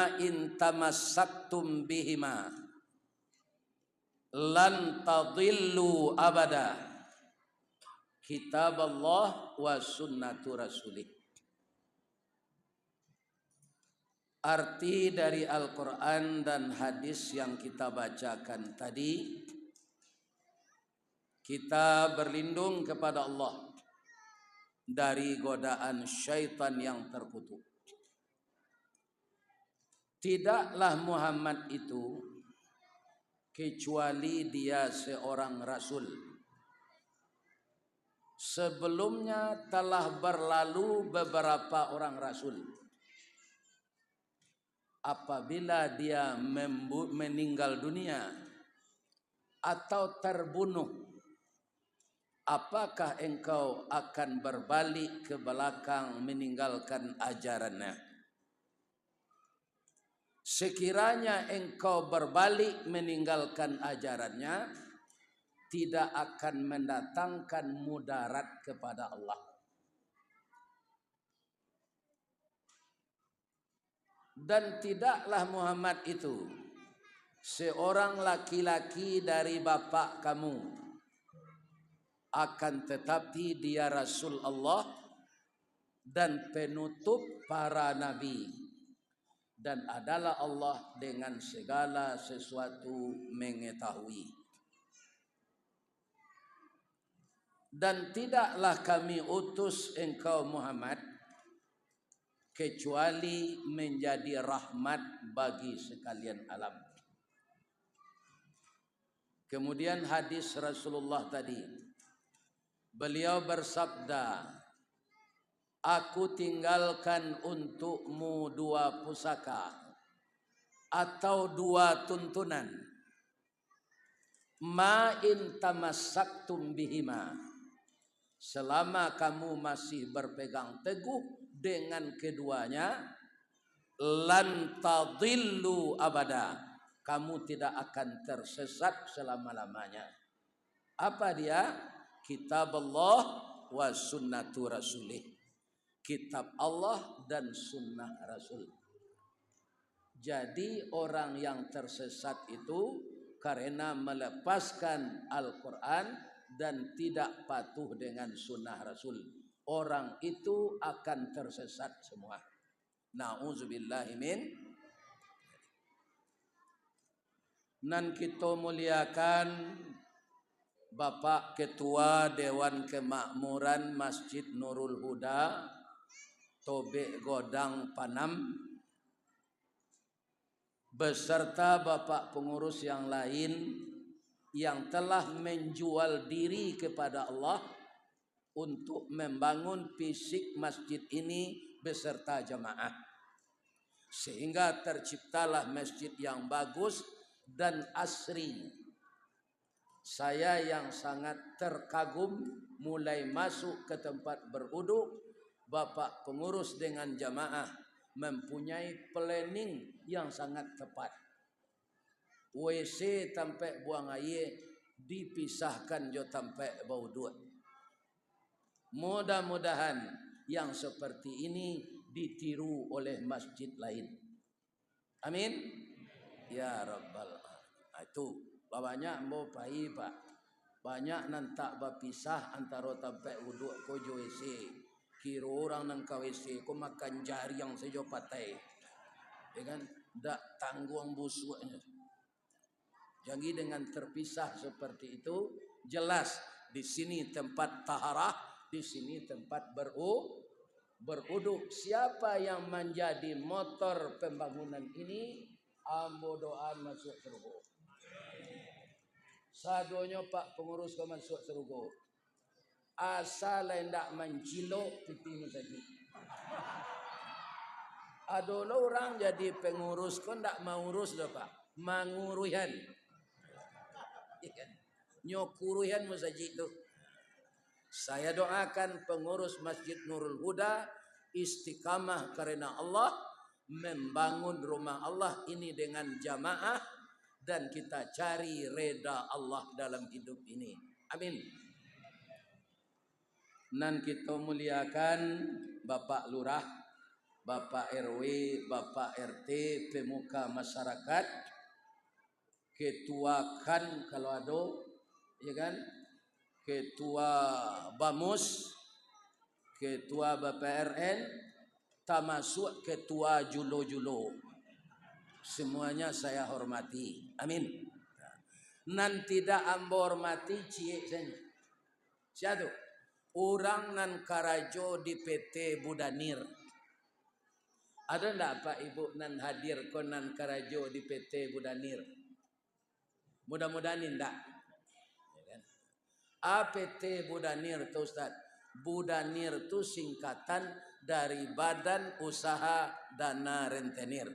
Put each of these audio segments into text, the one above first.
ma in tamassaktum bihima lan tadillu abada, kitab Allah wa sunnatu rasulih. Arti dari Al-Quran dan hadis yang kita bacakan tadi, kita berlindung kepada Allah dari godaan syaitan yang terkutuk. Tidaklah Muhammad itu kecuali dia seorang rasul. Sebelumnya telah berlalu beberapa orang rasul. Apabila dia meninggal dunia atau terbunuh, apakah engkau akan berbalik ke belakang meninggalkan ajarannya? Sekiranya engkau berbalik meninggalkan ajarannya, tidak akan mendatangkan mudarat kepada Allah. Dan tidaklah Muhammad itu seorang laki-laki dari bapak kamu, akan tetapi dia Rasul Allah dan penutup para nabi, dan adalah Allah dengan segala sesuatu mengetahui. Dan tidaklah kami utus engkau Muhammad kecuali menjadi rahmat bagi sekalian alam. Kemudian hadis Rasulullah tadi, beliau bersabda, aku tinggalkan untukmu dua pusaka atau dua tuntunan. Ma in tamassaktum bihima, selama kamu masih berpegang teguh dengan keduanya, lan tadillu abada, kamu tidak akan tersesat selama-lamanya. Apa dia? Kitab Allah wa sunnatu rasulih. Kitab Allah dan sunnah Rasul. Jadi orang yang tersesat itu karena melepaskan Al-Quran dan tidak patuh dengan sunnah Rasul. Orang itu akan tersesat semua. Na'udzubillahi min. Nan kita muliakan Bapak Ketua Dewan Kemakmuran Masjid Nurul Huda, Tobek Godang Panam, beserta Bapak pengurus yang lain yang telah menjual diri kepada Allah untuk membangun fisik masjid ini beserta jamaah, sehingga terciptalah masjid yang bagus dan asri. Saya yang sangat terkagum mulai masuk ke tempat berwuduk, Bapak pengurus dengan jamaah mempunyai planning yang sangat tepat. WC sampai buang air dipisahkan jo sampai bau duit. Mudah-mudahan yang seperti ini ditiru oleh masjid lain. Amin. Ya Rabbal Alamin. Itu banyak mau pai Pak. Banyak nantak berpisah antara tempat wuduk ko jo WC. Kira orang nang ka WC ko makan jari yang sejo patai. Ya kan? Dak tanggung busuknya. Jadi dengan terpisah seperti itu, jelas di sini tempat taharah, di sini tempat berwuduk. Siapa yang menjadi motor pembangunan ini, ambo doa masuk surga. Sadonya Pak pengurus ke masuk surga. Asal hendak mencilok pipi saja. Ada orang jadi pengurus kau ndak mau urus dah Pak, manguruhan. Nyokuruhan masjid itu. Saya doakan pengurus Masjid Nurul Huda istiqamah karena Allah, membangun rumah Allah ini dengan jamaah, dan kita cari reda Allah dalam hidup ini. Amin. Nan kita muliakan Bapak Lurah, Bapak RW, Bapak RT, pemuka masyarakat, ketua kan kalau ada, ya kan, ketua Bamus, ketua BPRN, termasuk ketua Julo-Julo. Semuanya saya hormati. Amin. Nan tidak ambo hormati cie saya. Siapa? Orang nan karajo di PT Budanir. Ada enggak Pak Ibu nan hadir konan karajo di PT Budanir? Mudah-mudahan enggak. APT Budanir itu Ustaz. Budanir itu singkatan dari Badan Usaha Dana Rentenir.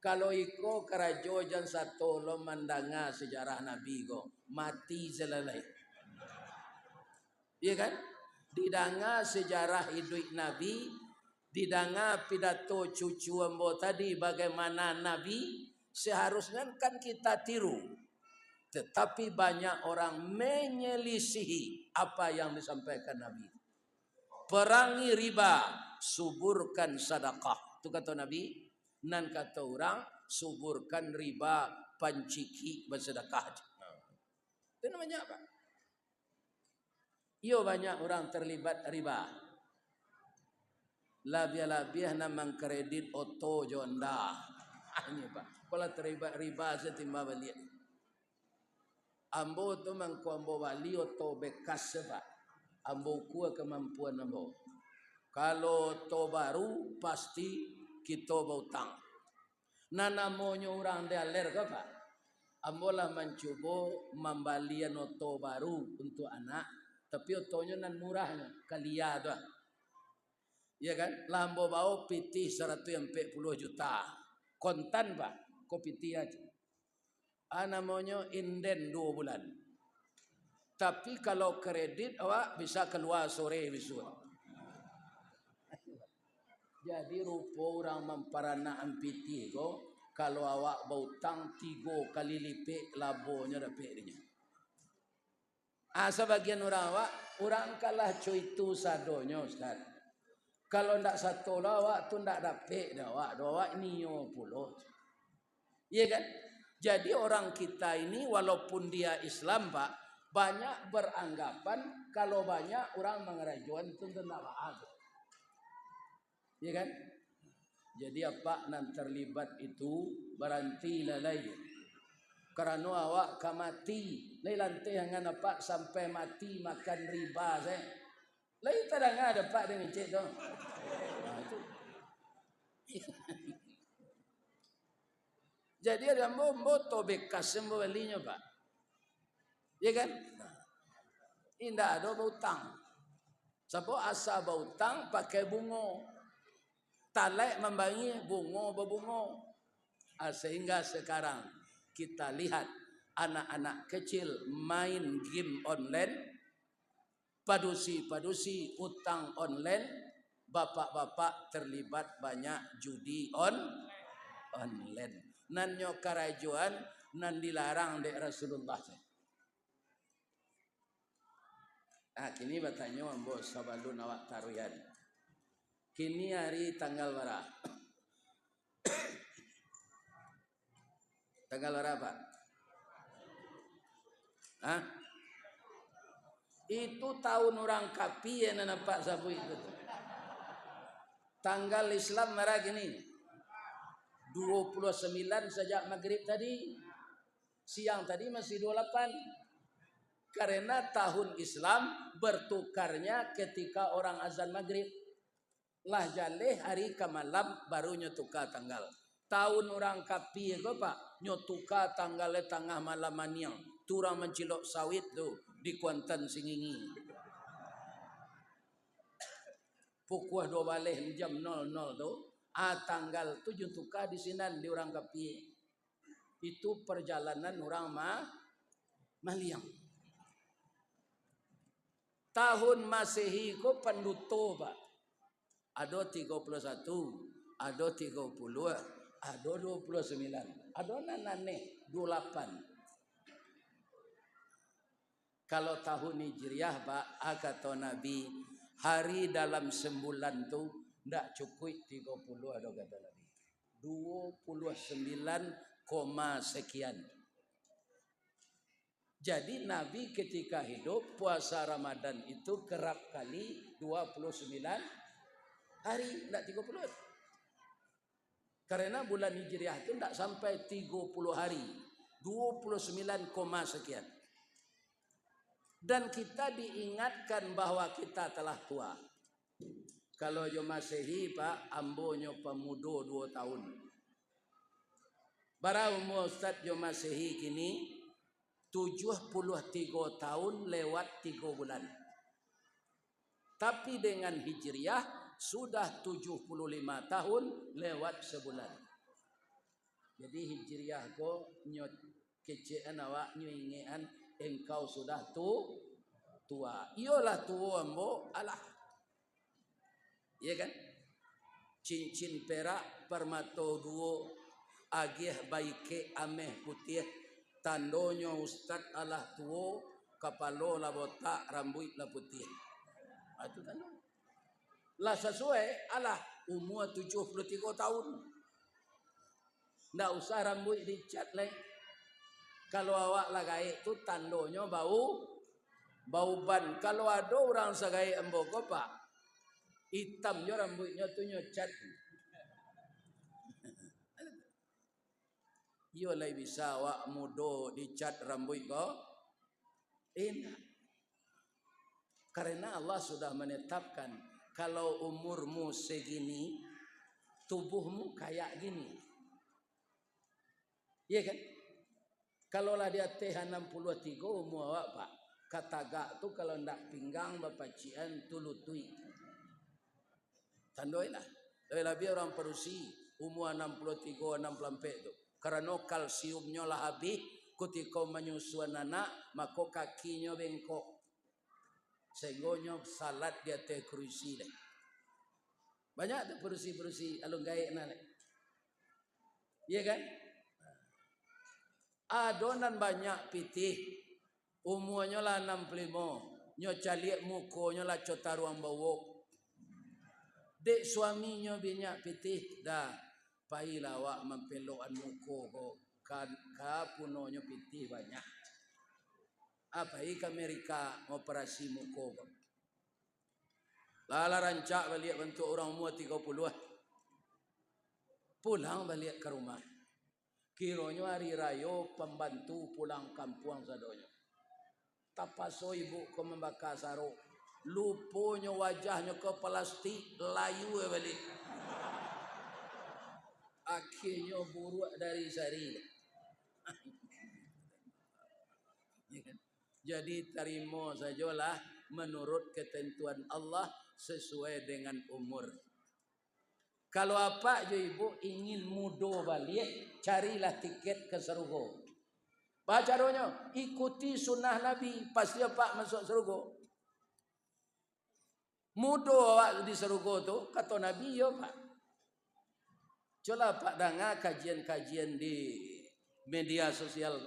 Kalau iko karajo jan satu lo mandanga sejarah Nabi go mati selalai. Iya kan? Didanga sejarah hidup Nabi, didanga pidato cucu embo tadi bagaimana Nabi, seharusnya kan kita tiru. Tetapi banyak orang menyelisihi apa yang disampaikan Nabi. Perangi riba, suburkan sedekah. Itu kata Nabi. Nan kata orang, suburkan riba, panciki bersedekah. Itu namanya apa? Iyo banyak orang terlibat riba. Labiah-labiah namang kredit oto jonda. Ini Pak. Kalau terlibat riba saya timba balik. Ambo tu mangku ambo bali oto bekas Pak. Ambo kuat kemampuan ambo. Kalau oto baru pasti kita berutang. Nana monyo orang daler ke Pak. Ambo lah mencoba membalian oto baru untuk anak. Tapi otonya nan murahnya. Kalia tu. Ya kan? Lambo bau piti 140 juta. Kontan Pak. Kau piti aja. Namanya inden 2 bulan. Tapi kalau kredit awak bisa keluar sore besok. Jadi rupa orang memparana ampiti ko kalau awak berutang 3 kali lipat labonya dapat dia. Sebagian orang awak orang kalah cuy itu sadonya Ustaz. Kalau ndak satu lah awak tu ndak dapat dah awak niyo puluh. Iya kan? Jadi orang kita ini walaupun dia Islam Pak, banyak beranggapan kalau banyak orang mengerajuan itu tidak ada. Ya kan? Jadi apa nan terlibat itu berhenti lalai. Karena awak kamati, lai lantai hangan apa sampai mati makan riba saya. Lai tadang ada Pak dengan cik tu. Nah, itu. Jadi ada moto bekas semua belinya Pak. Ya kan? Indah ada berutang. Sebab asa berutang pakai bunga. Talek membangi bunga berbunga. Sehingga sekarang kita lihat anak-anak kecil main game online, padusi utang online, bapak-bapak terlibat banyak judi online. Nan nyo karajuan nan dilarang dek Rasulullah. Kini bertanya ambo sabalun awak taruyan. Kini hari tanggal berapa? Tanggal berapa? Itu tahun orang kapi yang nampak sabu itu. Tanggal Islam merah gini. 29 sejak maghrib tadi. Siang tadi masih 28. Karena tahun Islam bertukarnya ketika orang azan maghrib. Lah jaleh hari ke malam baru nyotuka tanggal. Tahun orang kapi itu Pak, nyotuka tanggalnya tengah malam maniang. Turang mencilok sawit tu di Kuantan Singingi. Pukul 2 balik jam 00 tu, tanggal tu nyotuka di sinan di orang kapi. Itu perjalanan orang maliang. Tahun Masehi ko penduto Pak. Ada 31, ada 30, ada 29, ada nanane 28. Kalau tahun Hijriah Pak, kata Nabi, hari dalam sebulan tu ndak cukup 30 ada kata Nabi. 29, sekian. Jadi Nabi ketika hidup puasa Ramadan itu kerap kali 29 hari, ndak 30. Karena bulan Hijriah itu ndak sampai 30 hari. 29, sekian. Dan kita diingatkan bahwa kita telah tua. Kalau yo Masehi Pak, ambonyo pemuda 2 tahun. Bara umur Ustaz yo Masehi kini 73 tahun lewat 3 bulan. Tapi dengan Hijriah sudah 75 tahun lewat sebulan. Jadi Hijriah ko nyot keceen awak nyuingean engkau sudah tua. Iyalah tua ambo alah. Iya kan? Cincin perak permato duo agih baike ameh putih tandonyo Ustaz alah tuo kapalo la botak rambut la putih. Itu tanda. Lah sesuai alah umur 73 tahun. Ndak usah rambut dicat lagi. Kalau awak lah gaik tu tandonyo bau ban. Kalau ada orang segaik emboko Pak, hitamnya rambutnya tu nyocat. Yo lai bisa awak mudo dicat rambut kau. Enak. Karena Allah sudah menetapkan kalau umurmu segini, tubuhmu kayak gini. Iya kan? Kalau lah dia teh 63 umur awak Pak, kataga tu kalau ndak pinggang bapak cian tu lutui. Tandoilah. Lebih orang Perusi umur 63 64 tu. Karena kalsiumnya lah habis ketika menyusuan anak, maka kakinya bengkok. Sehingga salat dia teh kerusi deh. Banyak tu perusi-perusi alung gaik nale. Iya kan? Adonan banyak pitih. Umurnya lah 65. Nyo caliak mukonya lah cotaruang bawok. Dek suaminya banyak pitih dah. Pailah awak mempelokan muko ko. Kapunonya pitih banyak. Apa ke Amerika operasi muko ko. Lala rancak balik bentuk orang umur 30. Pulang balik ke rumah. Kironyo hari raya pembantu pulang kampung sadonyo. Tapaso ibu ko membakar saruk. Luponyo wajahnya ke plastik layu balik. Akhirnya buruk dari sari. Jadi terima sajalah menurut ketentuan Allah sesuai dengan umur. Kalau apa je ibu ingin mudo balik, carilah tiket ke surga. Bacaronya, ikuti sunnah Nabi, pasti apa masuk surga. Mudo awak di surga tu, kata Nabi ya Pak. Coba Pak dengar kajian-kajian di media sosial.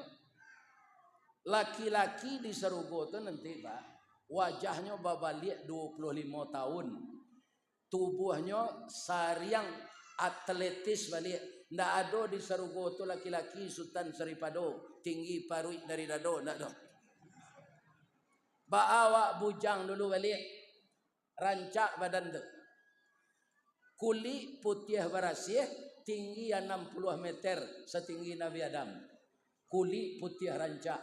Laki-laki di surga tu nanti Pak, wajahnya babalik 25 tahun. Tubuhnya sariang atletis balik. Ndak ada di surga tu laki-laki Sultan Saripado tinggi paruh dari dado, ndak ada. Bawa bujang dulu balik. Rancak badan tu. Kulit putih berasih tinggi 60 meter setinggi Nabi Adam. Kulit putih rancak.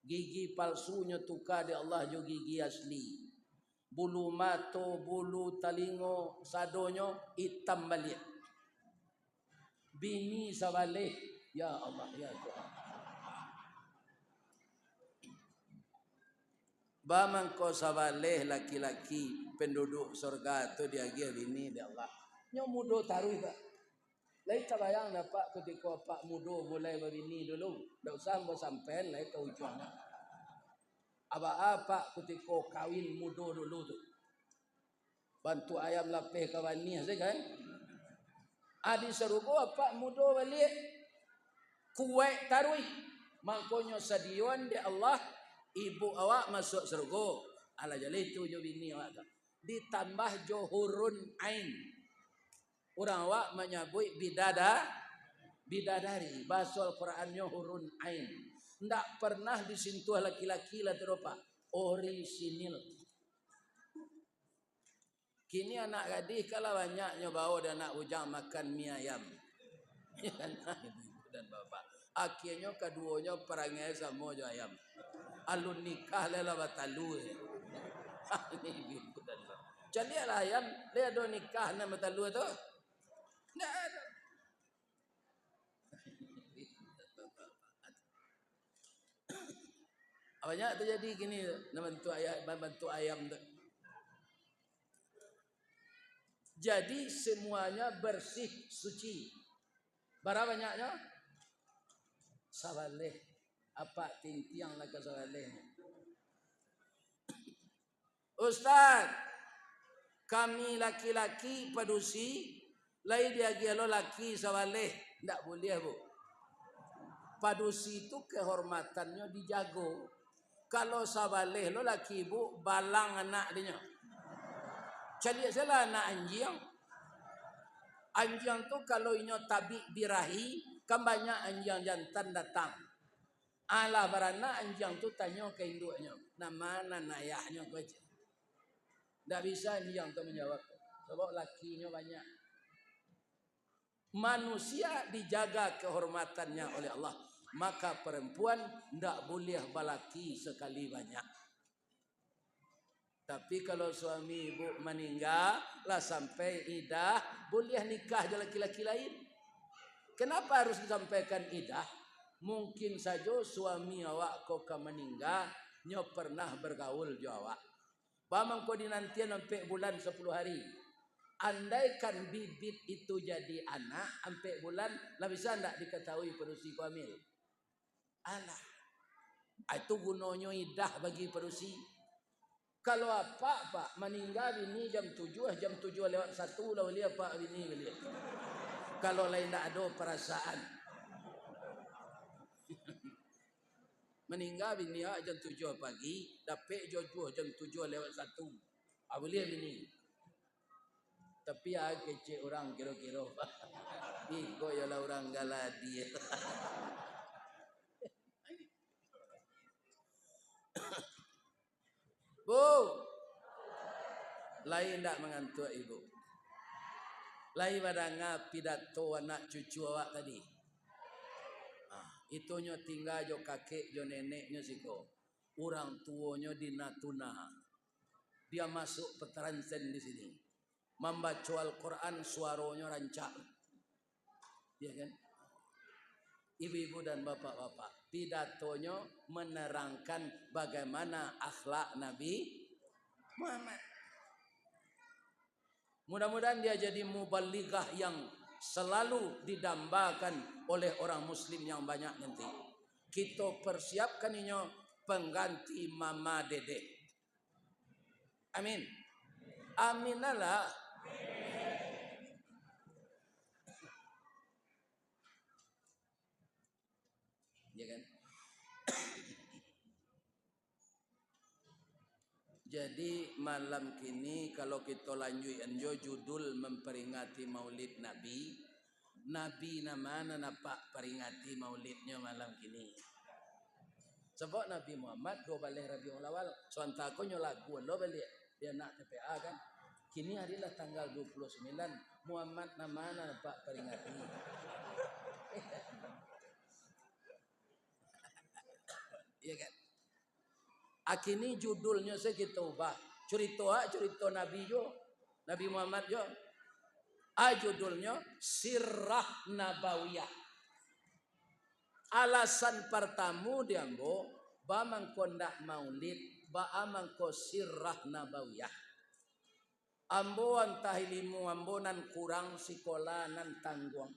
Gigi palsunya tukar di Allah jo gigi asli. Bulu mato, bulu talingo, sadonyo hitam balik. Bini sabalih, ya Allah, ya Tuhan. Bamang ko sabalih laki-laki penduduk surga tu dia gih bini dia Allah. Nyo mudo taruh Pak. Lai tabayang dapat ketika Pak mudo mulai berbini dulu. Dak usah sampai lai ke ujung. Apa ketika kawin mudo dulu tu. Bantu ayam lapeh kawani saja kan. Adi serugo apa mudo balik. Kuwait tarui. Makanya sadion di Allah Ibu awak masuk surga. Ala jadi 7 bini awak tu. Ditambah johurun ain. Orang awak menyebut bidadari. Bahasa Al-Qurannya hurun ain. Tidak pernah disentuh laki-laki lah terupa. Orisinil. Kini anak gadis kalau banyaknya bawa dan anak bujang makan mie ayam. Ibu dan bapak. Akhirnya keduanya perangai sama je ayam. Alun nikah lela batalu. Ini ibu dan bapak. Jadi lah ayam, dia ada nikah nama batalu tu. Tidak ada. Banyak terjadi gini bantu ayam tu. Jadi semuanya bersih suci. Berapa banyaknya? Sabaleh. Apa tintiang nak sabaleh? Ustaz, kami laki-laki padusi, lain dia gialo laki sabaleh, tidak boleh bu. Padusi itu kehormatannya dijago. Kalau sabaleh lo laki ibu balang anak dia. Jadi salah anak anjing. Anjing tu kalau inyo tabi birahi, kan banyak anjing jantan datang. Alah barana anjing tu tanya ke induknya, nama mana ayahnya kau je. Tak bisa anjing tu menjawab. Sebab lakinya banyak. Manusia dijaga kehormatannya oleh Allah. Maka perempuan tidak boleh balaki sekali banyak. Tapi kalau suami ibu meninggal lah sampai idah, boleh nikah dengan laki-laki lain. Kenapa harus disampaikan idah? Mungkin saja suami awak kau meninggal, nyo pernah bergaul jo awak. Bamang kau dinantian sampai bulan 10 hari. Andaikan bibit itu jadi anak, sampai bulan, lah bisa tidak diketahui perusi hamil? Alah, itu gunanya idah bagi perusi. Kalau apa pak meninggal ini jam 7 lewat 1 lah boleh pak ini boleh. Kalau lain tak ada perasaan. Meninggal ini jam 7 pagi, dapat jodoh jam 7 lewat 1. Boleh ini. Tapi kecil orang kira-kira. Iko ialah orang galadi. Bu, lain tak mengantuk ibu. Lain pada pidato anak cucu awak tadi. Itunya tinggal jo kakek jo neneknya siko. Orang tuanya di Natuna. Dia masuk petransen di sini. Membaca Al-Quran suaranya rancak. Ya kan? Ibu-ibu dan bapak-bapak, pidatonya menerangkan bagaimana akhlak Nabi Muhammad. Mudah-mudahan dia jadi mubalighah yang selalu didambakan oleh orang muslim yang banyak nanti. Kita persiapkan ini pengganti Mama Dede. Amin. Aminalah. Ya kan? Jadi malam kini kalau kita lanjutkan judul memperingati Maulid Nabi. Nabi namanya nampak peringati Maulidnya malam kini. Sebab Nabi Muhammad do balik Rabiul Awal. Sontakonya lagu lo balik dia nak TPA kan. Kini adalah tanggal 29. Muhammad namanya nampak peringati. Iya kan? Akini judulnya saya kita ubah. Cerita Nabi jo, Nabi Muhammad jo. Judulnya Sirah Nabawiyah. Alasan pertama dia ambo, ba mangko ndak maulid, ba mangko Sirah Nabawiyah. Ambo antah ilmu ambo nan kurang sekolah nan tanggung.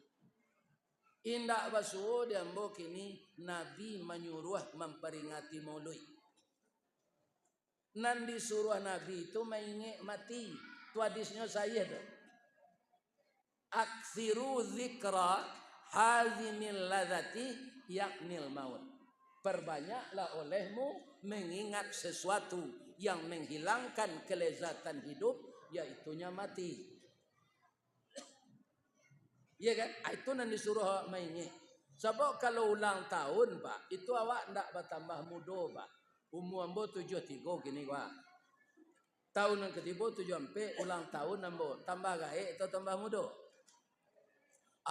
Indak basuh dia ambo kini Nabi menyuruh memperingati Maulid. Nan disuruh Nabi itu mainge mati. Itu hadisnya saya tu. Aksiru zikra hazinil ladati yaknil maut. Perbanyaklah olehmu mengingat sesuatu yang menghilangkan kelezatan hidup, yaitunya mati. Iya kan? Itu yang disuruh awak mainnya. Sebab kalau ulang tahun, Pak, itu awak ndak bertambah muda, Pak. Umur ambo 73 gini, Pak. Tahun yang ketiga 74 ulang tahun ambo. Tambah gaek atau tambah muda?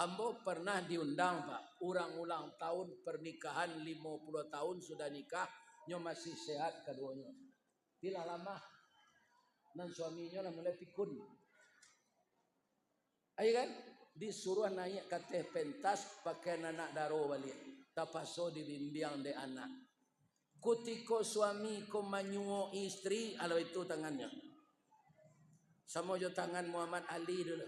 Ambo pernah diundang, Pak. Orang ulang tahun pernikahan 50 tahun sudah nikah, nyo masih sehat keduanya. Tidak lama dan suaminya lah mulai pikun. Ayo kan? Disuruh naik ke teh pentas pakai anak daro balik. Tapaso dibimbing de anak. Kutiko suami ko manyuo istri, alo itu tangannya. Sama jo tangan Muhammad Ali dulu.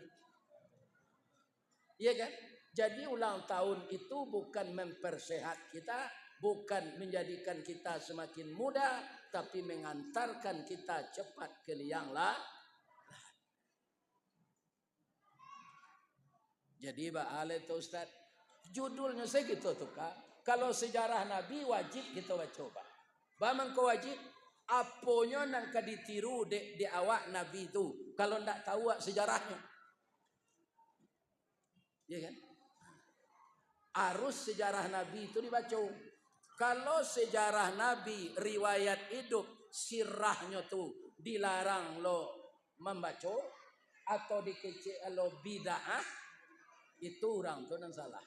Iya kan? Jadi ulang tahun itu bukan mempersehat kita, bukan menjadikan kita semakin muda, tapi mengantarkan kita cepat ke liang lah. Jadi ba'ale itu Ustaz, judulnya segitu tuh Kak. Kalau sejarah Nabi wajib kita baca. Bamang kau wajib, aponya nang kaditiru di awak Nabi itu. Kalau ndak tahu sejarahnya. Ya kan? Harus sejarah Nabi itu dibaca. Kalau sejarah Nabi riwayat hidup sirahnya tuh dilarang lo membaca atau dikecil lo bid'ah, itu orang tuh yang salah.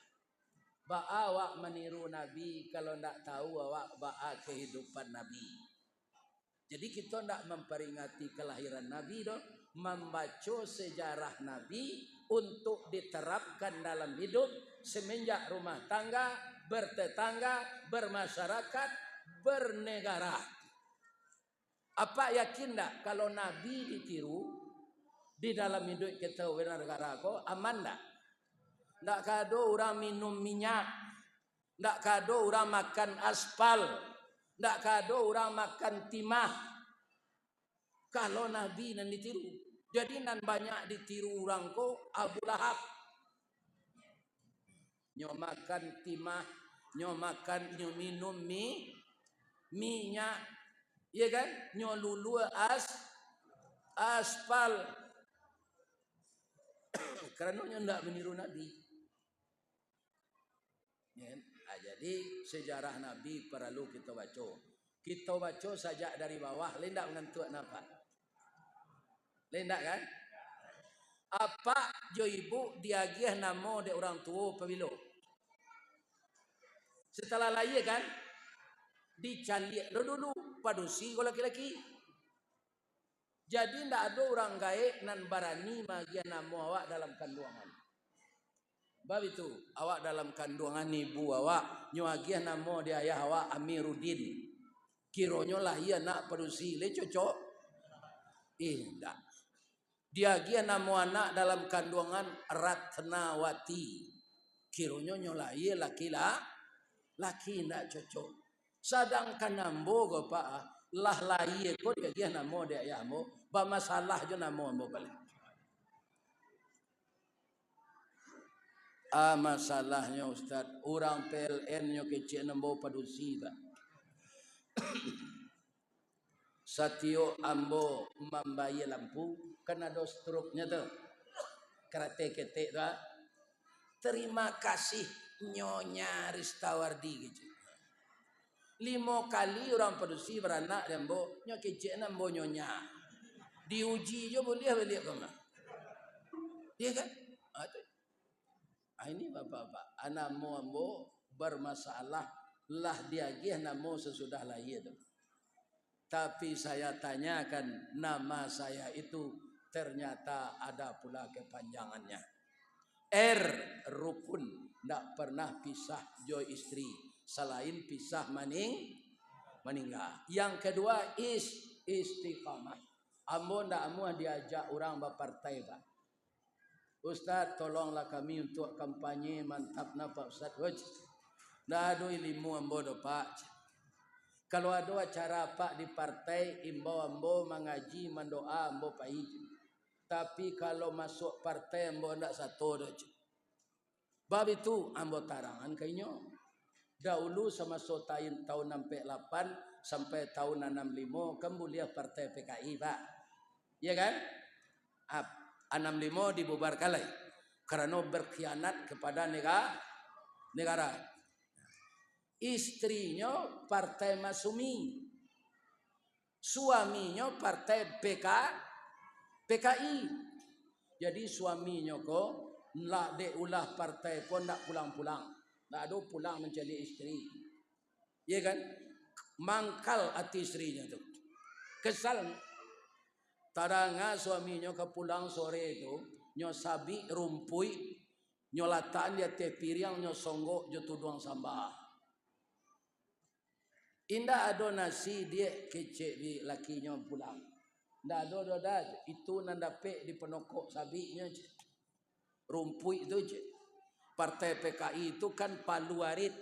Awak meniru Nabi kalau ndak tahu awak kehidupan Nabi. Jadi kita ndak memperingati kelahiran Nabi dong, membaca sejarah Nabi untuk diterapkan dalam hidup semenjak rumah tangga, bertetangga, bermasyarakat, bernegara. Apa yakin ndak kalau Nabi ditiru di dalam hidup kita bernegara kok aman ndak? Ndak kado orang minum minyak, ndak kado orang makan aspal, ndak kado orang makan timah. Kalau Nabi nan ditiru. Jadi nan banyak ditiru orang ko Abu Lahab. Nyo makan timah, nyo makan, nyo minum minyak, iya kan? Nyo lulu aspal. Karena nyo ndak meniru Nabi. Ya, jadi sejarah Nabi perlu kita baca. Kita baca saja dari bawah, lendak mengantuk napa? Lendak kan? Apa jo ibu diagih nama de orang tua pemilu. Setelah lahir kan, dicaliak dulu padusi ko laki-laki. Jadi ndak ada orang gaek nan barani magian nama awak dalam kandungan. Bab itu awak dalam kandungan ibu awak nyuagian nama dia ayah awak Amiruddin. Kironyo lah ia nak padusi le cocok. Ndak. Dia gia nama anak dalam kandungan Ratnawati. Kironyo nyolai laki ndak cocok. Sedangkan nambo go Pak lah lai ko dia gia nama dia ayahmu, ba masalah jo nama ambo balik. Masalahnya Ustaz, orang PLN nyo kecil nambo padusi Pak. Satio ambo membayar lampu kena do struknya tuh. Karate ketek tuh. Terima kasih Nyonya Ristawardi gitu. 5 kali orang padusi beranak ambo nyo kecil nambo nyonya. Diuji jo boleh balik koma. Iya kan? Ini bapak-bapak, anakmu ambo bermasalah lah diagih namo sesudah lahir. Tapi saya tanyakan nama saya itu ternyata ada pula kepanjangannya. R rukun, ndak pernah pisah jo istri selain pisah meninggal. Yang kedua istiqamah. Ambo ndak amu diajak orang berpartai Pak. Ustaz tolonglah kami untuk kampanye mantap Pak Ustaz. Ndak ada ilmu ambo do Pak. Kalau ada acara Pak di partai imbau ambo mengaji mendoa ambo pahit. Tapi kalau masuk partai ambo ndak satu do. Bab itu ambo tarangan kainyo. Dahulu semasa tahun 68 sampai tahun 65 kan mulia partai PKI Pak. Ya kan? 65 dibubarkan lagi karena berkhianat kepada negara. Istrinya partai Masumi, suaminya partai PKI. Jadi suaminya kok nak ulah partai pun nak pulang-pulang, nak ada pulang mencari istri, ya kan? Mangkal hati istrinya tu, kesal. Taranga suaminya ke pulang sore itu, nyo sabi rumpui, nyo lataan dia teh piring, nyo songgok jo tuduang sambah. Indah ada nasi dia kecek di lakinya pulang. Ndak ada itu nandape di penokok sabinya je. Rumpui itu je. Partai PKI itu kan palu arit.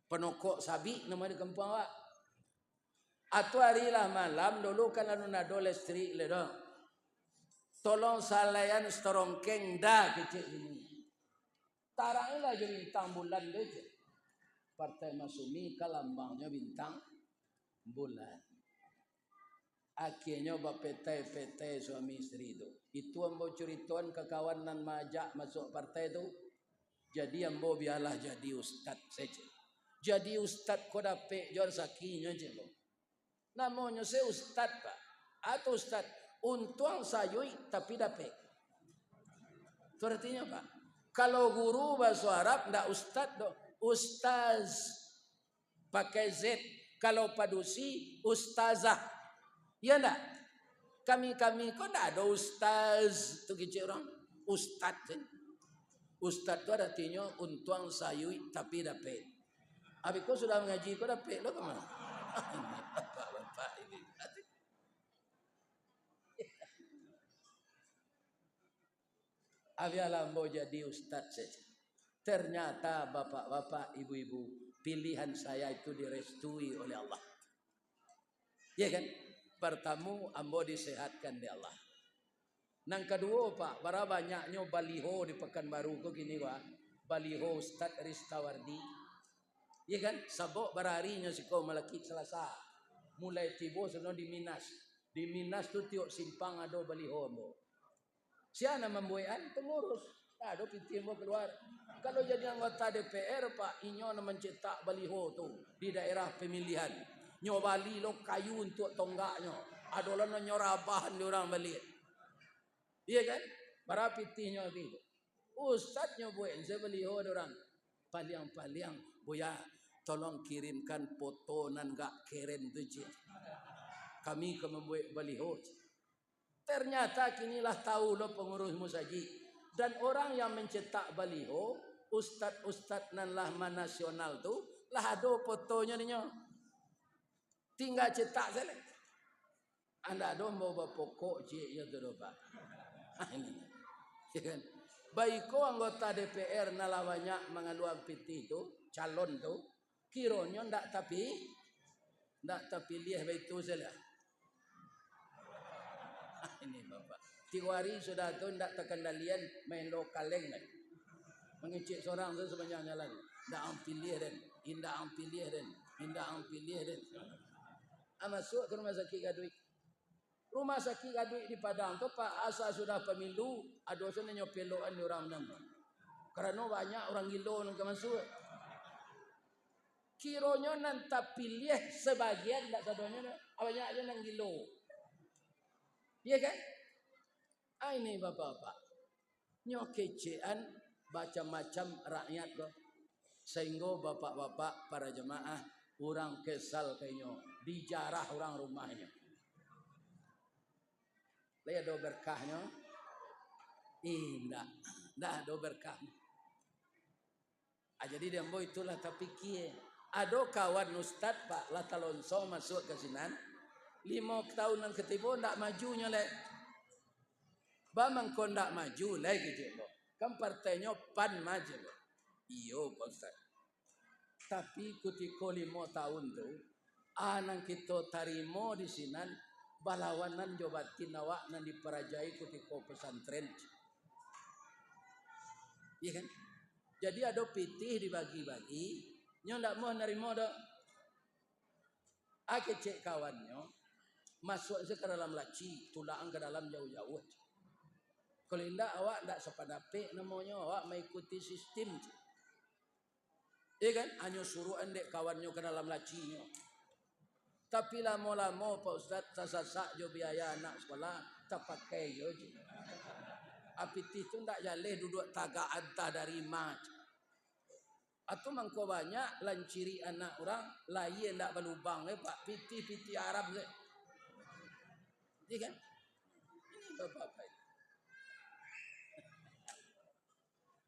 Penokok sabi nama di kampung Pak. Atau harilah malam dulu kan anu nado listrik le dong. Tolong salayan storongkeng dah kecek ini. Taranglah je bintang bulan deh je. Partai Masumi kalambangnya bintang bulan. Akhirnya PT suami istri itu. Itu ambo cerituan ke kawan nan majak masuk partai itu. Jadi ambo biarlah jadi ustad saja. Jadi ustad kau dapat jual sakinya je. Namanya saya ustad Pak. Atau ustad untung sayui tapi dapat. Itu artinya Pak. Kalau guru bahasa Arab ndak ustad do. Ustaz pakai Z. Kalau padusi ustazah. Ya enggak? Kami kok enggak ada ustaz. Itu kecil orang. Ustaz. Ustaz itu artinya untuang sayui tapi dapat. Habis kau sudah mengaji kau dapat. Lo kemana? Bapak ini. Habis alambo jadi ustaz saja. Ternyata bapak-bapak, ibu-ibu, pilihan saya itu direstui oleh Allah. Ya kan? Pertama, ambo disehatkan di Allah. Nang kedua Pak, bara banyaknya baliho di Pekanbaru kok gini Pak. Baliho Ustaz Ristawardi. Ya kan? Sabok bararinya si kau melaki Selasa. Mulai tibo sono di Minas. Di Minas tu tiok simpang ada baliho ambo. Siapa membuat pengurus? Ada piti ambo keluar. Kalau jadi anggota DPR Pak, inyo mencetak baliho tu di daerah pemilihan. Nyobali lo kayu untuk tonggaknya. Adolan nyorabahan di orang balik. Iya kan? Para pitihnya itu. Ustaznya buat saya beliau orang. Paliang-paliang. Buya tolong kirimkan foto nan gak keren tu je. Kami ke membuat baliho. Ternyata kinilah tahu lo pengurus musaji. Dan orang yang mencetak baliho. Ustaz-ustaz nan lahma nasional tu. Lah ada fotonya ni nyo. Tinggal cetak saja. Anda ada mau pokok je ya tu Pak. Ini. Ya kan? Baiko anggota DPR nala banyak mengaluan piti itu, calon tu, kironyo ndak tapi lihat itu saja. Ini Bapak. 3 hari sudah tu ndak terkendalian main lokaleng kan. Mengecek seorang tu sebanyak jalan. Ndak ampilih dan, indah ampilih dan. Masuk ke rumah sakit Gadui. Rumah sakit Gadui di Padang tu Pak asal sudah pemilu ada sana nyopeloan orang nama. Karena banyak orang gilo nak masuk. Kironya nanti pilih sebagian tak sadonya banyak aja nang gilo. Iya kan? Ini bapak-bapak. Nyokecean macam-macam rakyat tu. Sehingga bapak-bapak para jemaah orang kesal kayaknya dijarah orang rumahnya. Lihat ada berkahnya. Indah ada berkahnya. Jadi dia mau itulah tapi kie. Ada kawan ustad Pak Latalonso masuk ke sinan. 5 tahun yang ketiba ndak majunya lek. Bamang kon ndak maju lagi je. Kan partainya PAN maju. Iyo Pak Ustaz. Tapi ketika 5 tahun tu, anang kita tarimo di sinan, balawanan jobatin awak nan diperajai ketika pesantren. Iya kan? Jadi ada pitih dibagi-bagi, Nyo ndak mau nerima dah. Kecek kawannya masuk ke dalam laci, tulang ke dalam jauh-jauh. Kalau indah awak ndak sepadapik namanya, awak mengikuti sistem. Iya kan? Hanya suruh endek kawannya ke dalam lacinya. Tapi lama-lama Pak Ustaz sasak jo biaya anak sekolah tak pakai jo. Apitih tu ndak jaleh duduk tagak antah dari mat. Atau mangko banyak lanciri anak orang lain ndak berlubang Pak, piti-piti Arab le. Iya kan? Ini bapak-bapak.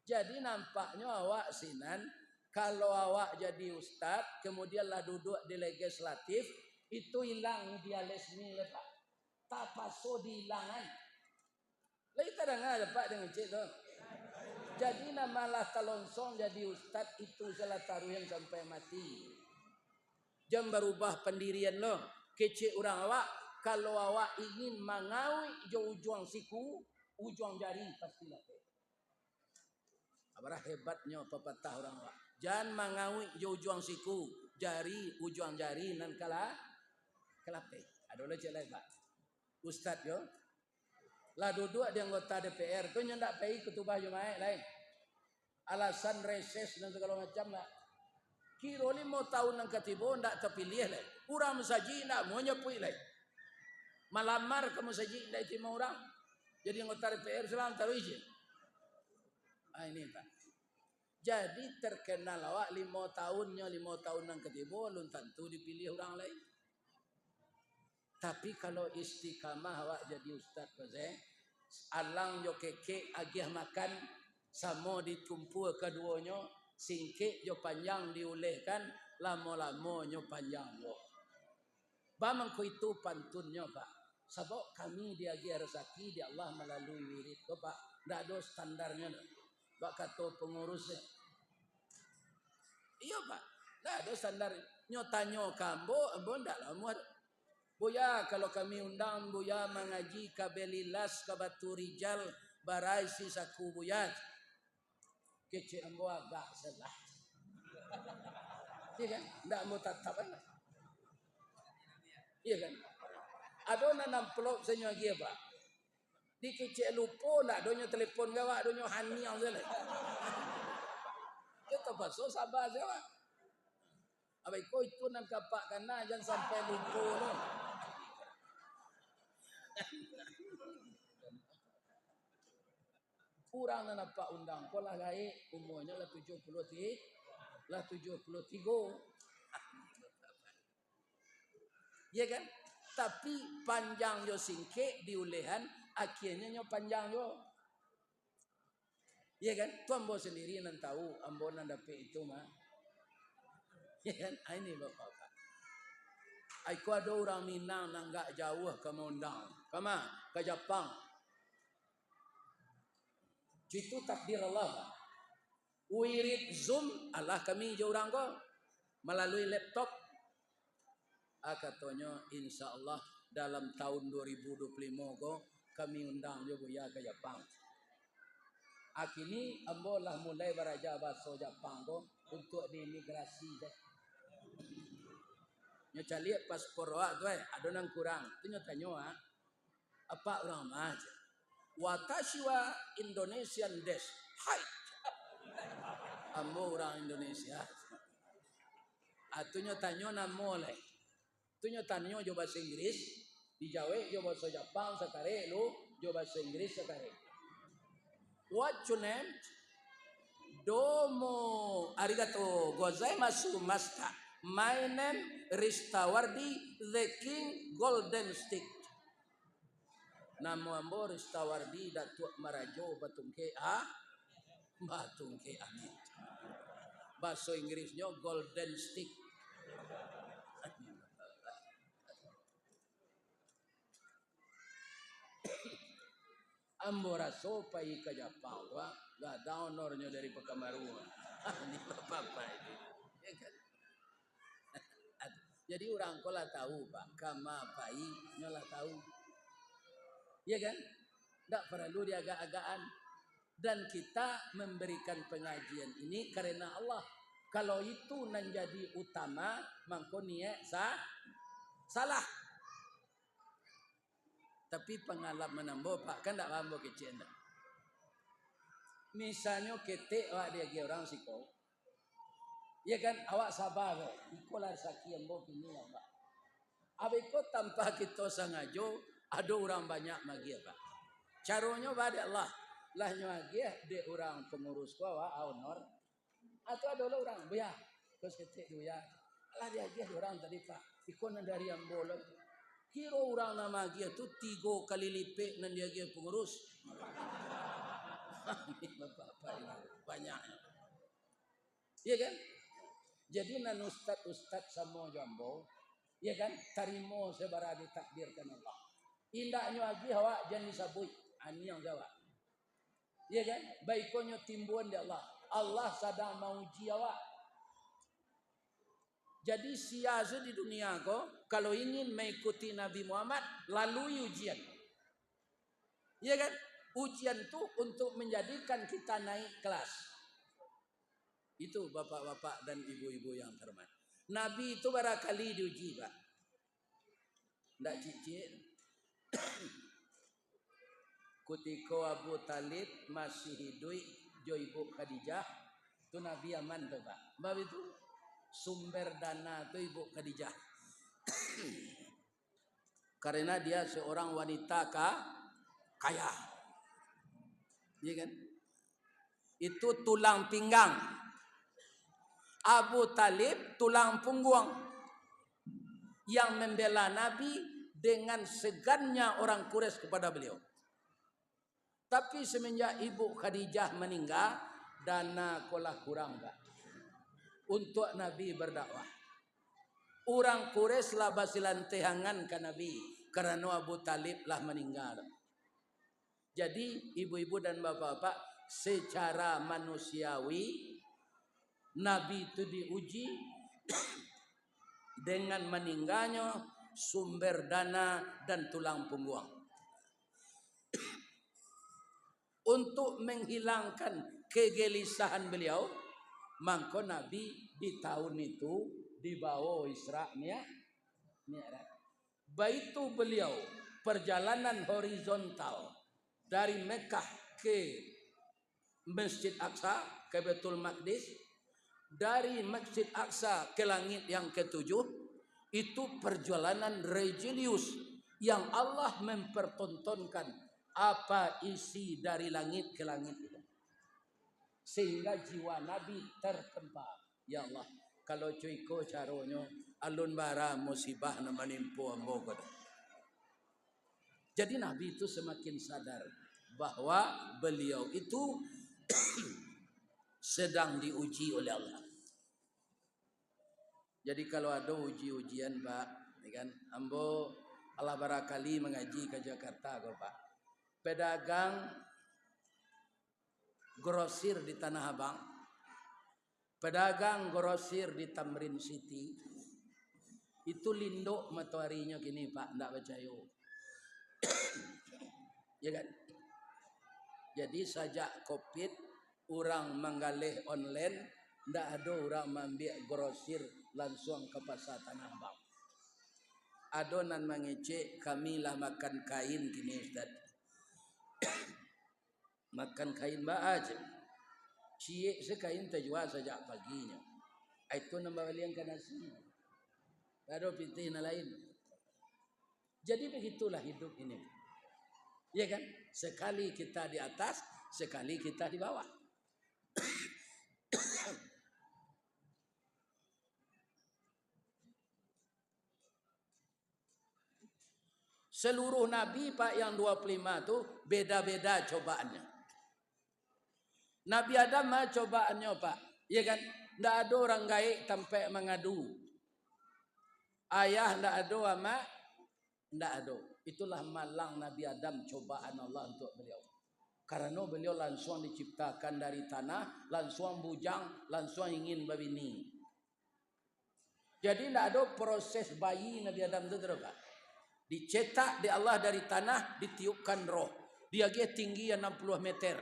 Jadi nampaknya awak sinan kalau awak jadi ustaz kemudianlah duduk di legislatif itu hilang idealisme le Pak. Tak paso dihilangan. Lah kita dengar Pak dengan cik tu. Jadi namalah talonsong jadi ustaz itu salah taruh yang sampai mati. Jam berubah pendirian lo. Kecik orang awak kalau awak ingin mengawi jo ujung siku, ujung jari pastilah. Abarah hebatnya pepatah orang awak. Jangan mengawi jo ujung siku, jari ujung jari nan kala kelape. Ada le cek lain Pak. Ustaz yo. Lah duduk di anggota DPR tu nyendak pai ketubah jumae lain. Alasan reses dan segala macam lah. Kira 5 tahun nang ketibo ndak terpilih lah. Urang mesaji ndak mau nyepui lah. Malamar ke mesaji ndak terima orang. Jadi anggota DPR selang taruh izin. Ini Pak. Jadi terkenal awak 5 tahun nang ketibo belum tentu dipilih orang lain. Tapi kalau istiqamah awak jadi ustaz pasal alang yo keke agih makan sama ditumpul keduanya singkit yo panjang diulehkan lama-lama nyo panjang yo. Bamangko itu pantunnya Pak. Sebab kami diagih rezeki di Allah melalui wirid ko Pak. Ndak ada standarnya. Pak kata pengurusnya. Iya Pak. Ndak ada standar. Nyo tanyo kambo ndak lama. Buya kalau kami undang buya mengaji kabelilas ke Batu Rijal barai si saku buya. Kecik ambo agak salah. Iya kan? Ndak mau tatap kan? Iya kan? Ada nanam pelok senyo lagi Pak. Di kecik lupa ndak donyo telepon gawak donyo hani yang salah. Kita pasal sabar saja. Abai ko itu nan kapak kana jangan sampai lupa no. Kurang nan apa undang ko lah gae umurnya lah 73. Ya kan? Tapi panjang yo singke diulehan akhirnya nyo panjang yo. Ya kan? Tu ambo sendiri nan tahu ambo nan dapet itu mah. Ya kan? Ini bapak. Aku ada orang Minang nang gak jauh ke Mondang. Kama ke Jepang. Itu takdir Allah. Wirid Zoom Allah kami je orang ko melalui laptop. Katanya insya-Allah dalam tahun 2025 ko kami undang je buya ke Jepang. Akini ambo lah mulai belajar bahasa Jepang ko untuk di imigrasi deh. Nyo cari paspor awak tu ada nang kurang. Tu nyo tanya apa orang mah. Watashi wa Indonesian desu. Hai. Ambo orang Indonesia. Atunya tanya namo le. Tunya tanya jo bahasa Inggris, dijawe jo bahasa Jepang sakare lu, jo bahasa Inggris sakare. What your name? Domo arigato gozaimasu master. My name Ristawardi the King Golden Stick. Nama ambo Ristawardi Datuk Marajo Batungke Batungke Amit. Bahasa Inggrisnya Golden Stick. Ambo raso pai ke Jepang wa gak ada honornya dari Pekamaruan. Ini apa ini. Jadi orang kola tahu Pak, kama pai nyola tahu. Iya kan? Tak perlu diagak-agaan. Dan kita memberikan pengajian ini karena Allah. Kalau itu menjadi utama, maka niat salah. Tapi pengalaman ambo Pak kan tak ambo kecil dah. Misalnya ketik awak dia orang siko. Ya kan awak sabar kok. Iko lah saki ambo kini ya Pak. Abiko tanpa kita sengaja ada orang banyak magi Pak. Caranya pada Allah. Lah nyagi de orang pengurus ko awak honor. Atau ada orang biar. Terus ketik dia. Lah dia orang tadi Pak. Iko dari ambo lah. Kira orang nama dia tu 3 kali lipat nan dia pengurus. Bapak-bapak ini banyak. Iya kan? Jadi nan ustad sama jambo, iya kan? Tarimo sebara ditakdirkan Allah. Indahnya lagi awak jangan disabui. Ani yang jawab. Iya kan? Baikonyo timbuan di Allah. Allah sedang menguji awak. Jadi siasa di dunia kok kalau ingin mengikuti Nabi Muhammad lalui ujian. Iya kan? Ujian itu untuk menjadikan kita naik kelas. Itu bapak-bapak dan ibu-ibu yang terhormat. Nabi itu barangkali diuji, Pak. Ndak cicit. Ketika Abu Talib masih hidup, jo ibu Khadijah, itu Nabi aman tuh, Pak. Bab itu sumber dana itu ibu Khadijah. Karena dia seorang wanita kaya. Iya kan? Itu tulang pinggang. Abu Talib tulang punggung yang membela Nabi dengan segannya orang Quraisy kepada beliau. Tapi semenjak ibu Khadijah meninggal, dana kolah kurang Pak untuk Nabi berdakwah. Orang Quraisy lah basilantehangan ke Nabi karena Abu Talib lah meninggal. Jadi ibu-ibu dan bapak-bapak secara manusiawi Nabi itu diuji dengan meninggalnya sumber dana dan tulang punggung. Untuk menghilangkan kegelisahan beliau, maka Nabi di tahun itu dibawa Isra Mi'raj. Baik itu beliau perjalanan horizontal dari Mekah ke Masjid Aqsa ke Baitul Maqdis, dari Masjid Aqsa ke langit yang ke-7, itu perjalanan religius yang Allah mempertontonkan apa isi dari langit ke langit itu. Sehingga jiwa Nabi tertempa. Ya Allah, kalau cuiko caronyo alun bara musibah na menimpu ambo. Jadi Nabi itu semakin sadar bahwa beliau itu sedang diuji oleh Allah. Jadi kalau ada uji-ujian Pak, kan ambo Allah barakali mengaji ke Jakarta kok Pak. Pedagang grosir di Tanah Abang, pedagang grosir di Tamrin City, itu linduk matuarinya gini Pak, ndak percaya. Ya kan? Jadi sejak Covid orang menggalih online, ndak ada orang mengambil grosir langsung ke pasar Tanah Abang. Adonan mengecek kami lah makan kain gini Ustaz. Makan kain aja. Cie sekain terjual sejak paginya. Itu nambah belian ke nasi. Ada pitih lain. Jadi begitulah hidup ini. Ya kan? Sekali kita di atas, sekali kita di bawah. Seluruh nabi Pak yang 25 itu beda-beda cobaannya. Nabi Adam mah cobaannya Pak, ya kan? Tidak ada orang gaik sampai mengadu. Ayah tidak ada ama, tidak ada. Itulah malang Nabi Adam cobaan Allah untuk beliau. Karena beliau langsung diciptakan dari tanah, langsung bujang, langsung ingin berbini. Jadi tidak ada proses bayi Nabi Adam itu terus Pak. Dicetak di Allah dari tanah, ditiupkan roh. Dia tinggi 60 meter.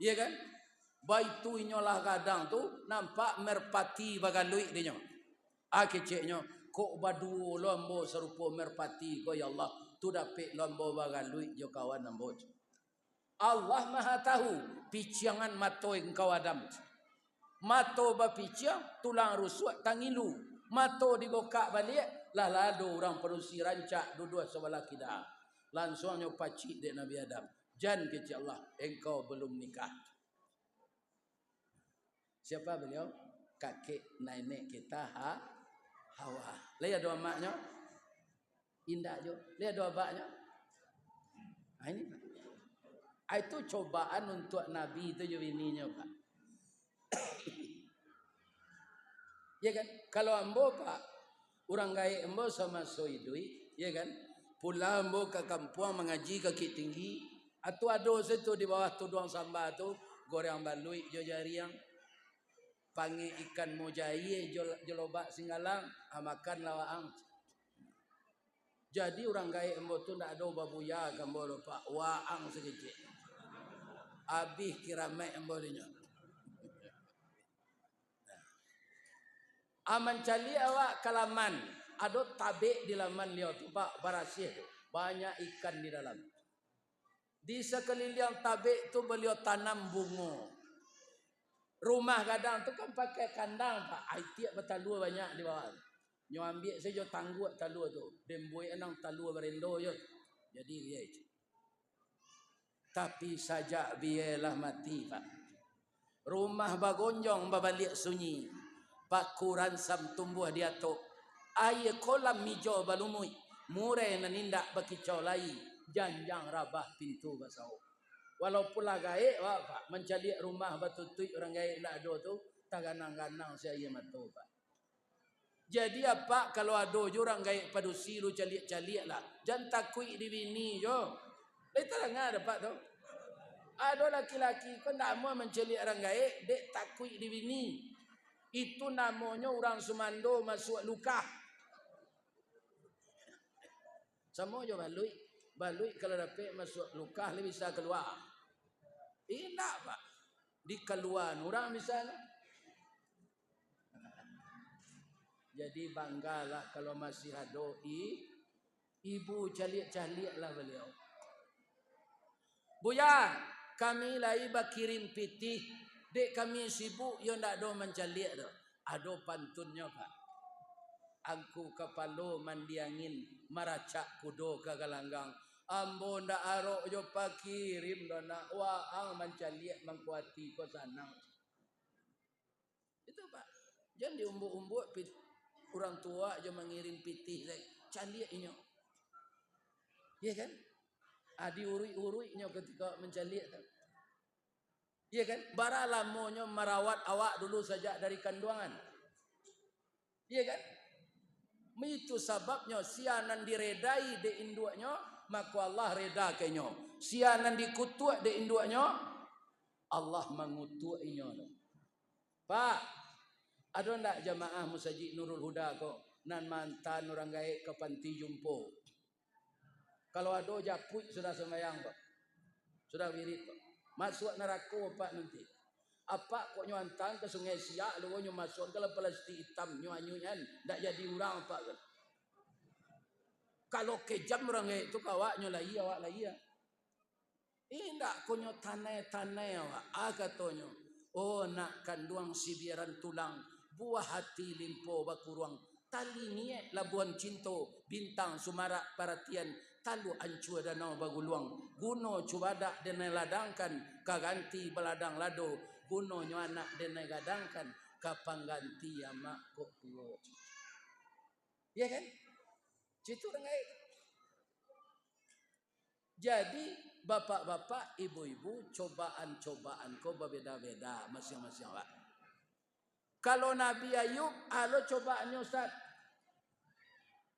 Iya kan? Baitu inyolah kadang tu nampak merpati bagalui dinyo. Keceknya kok badu lombo serupa merpati ko ya Allah tu dapat lombo bagalui jo kawan ambo. Allah Maha tahu piciangan mato engkau Adam. Mato bapiciang tulang rusuk tangilu. Mato digokak balik lah lado orang perusi rancak dua-dua sebelah kita. Langsungnya pacik dek Nabi Adam. Jan kecik Allah engkau belum nikah. Siapa beliau? Kakek nenek kita Hawa. Lihat doa maknya. Indah jo. Lihat doa baknya. Ini itu cobaan untuk Nabi itu jo ininya Pak. Ya kan? Kalau ambo Pak, orang gaya ambo sama soidui, ya kan? Pulang ambo ke kampung mengaji kaki tinggi, atau ada situ di bawah tuduang sambal tu, goreng balui jo jariang, panggil ikan mojai jo lobak singgalang, makan lawaang. Jadi orang gaya ambo tu ndak ada babuya gambo Pak, waang sekecil. Habis kira mek ambo dinyo. Aman cali awak kalaman. Ada tabik di laman dia tu Pak barasih. Banyak ikan di dalam. Di sekeliling tabik tu beliau tanam bunga. Rumah kadang tu kan pakai kandang Pak. Tiap bertalua banyak di bawah. Nyo ambil saja tangguh talua tu. Demboi enang talua berendo je. Jadi dia je. Tapi sajak biarlah mati Pak. Rumah bagonjong babalik sunyi. Pak kuransam tumbuh di atok. Air kolam mijo balumui. Murai nanindak bakicau lai. Janjang rabah pintu basau. Walaupun lah gaik Pak. Mencari rumah batutui orang gaik nak ada tu. Tak ganang-ganang saya matu Pak. Jadi apa kalau ada orang gaik padusi lu caliak-caliak lah. Jangan takui di bini jo. Itu lah ngah ada Pak tu. Ada laki-laki kan tak mau mencari orang gaik. Dek takui di bini. Itu namanya orang Sumando masuk luka. Sama je balui. Balui kalau dapat masuk luka dia bisa keluar. Tidak Pak. Di keluar orang misalnya. Jadi banggalah kalau masih ada ibu caliak-caliak lah beliau. Buya, kami lai bakirim pitih. Dek kami sibuk yang tak ada mencaliak tu. Ada pantunnya Pak. Angku kepala mandi angin maracak kudo ke galanggang. Ambo ndak arok jo pakirim dona waang mencaliak mangkuati ko sanang. Itu Pak. Jangan diumbuk-umbuk orang tua je mengirim pitih caliak inyo. Ya kan? Diurui-urui inyo ketika mencaliak tu. Iya kan? Bara lamonyo merawat awak dulu sejak dari kandungan. Iya kan? Itu sebabnya sianan diredai de induknya, maka Allah reda kenyo. Sianan dikutuk de induknya, Allah mengutuknya. Pak, ada ndak jamaah Masjid Nurul Huda kok nan mantan orang gaib ke panti jumpo? Kalau ada japut sudah sembahyang Pak. Sudah wirid Pak. Masuk neraka Pak nanti. Apa kok nyuantan ke Sungai Siak lu nyu masuk ke plastik hitam nyu-nyuan ndak jadi orang Pak kan. Kalau kejam orang itu kawak nyu lai awak lai ya. Ndak konyo tanai-tanai awak. Katanya, oh nak kanduang sibiran tulang, buah hati limpo bakuruang, tali niat labuan cinto, bintang sumarak perhatian, talu ancua danau baguluang, guno cubadak denai ladangkan, kaganti beladang lado, guno nyuanak denai gadangkan, kapang ganti amak kok tuo. Ya kan? Citu rengai. Jadi bapak-bapak, ibu-ibu, cobaan-cobaan kau berbeda-beda masing-masing awak. Kalau Nabi Ayub, alo cobaannya Ustaz.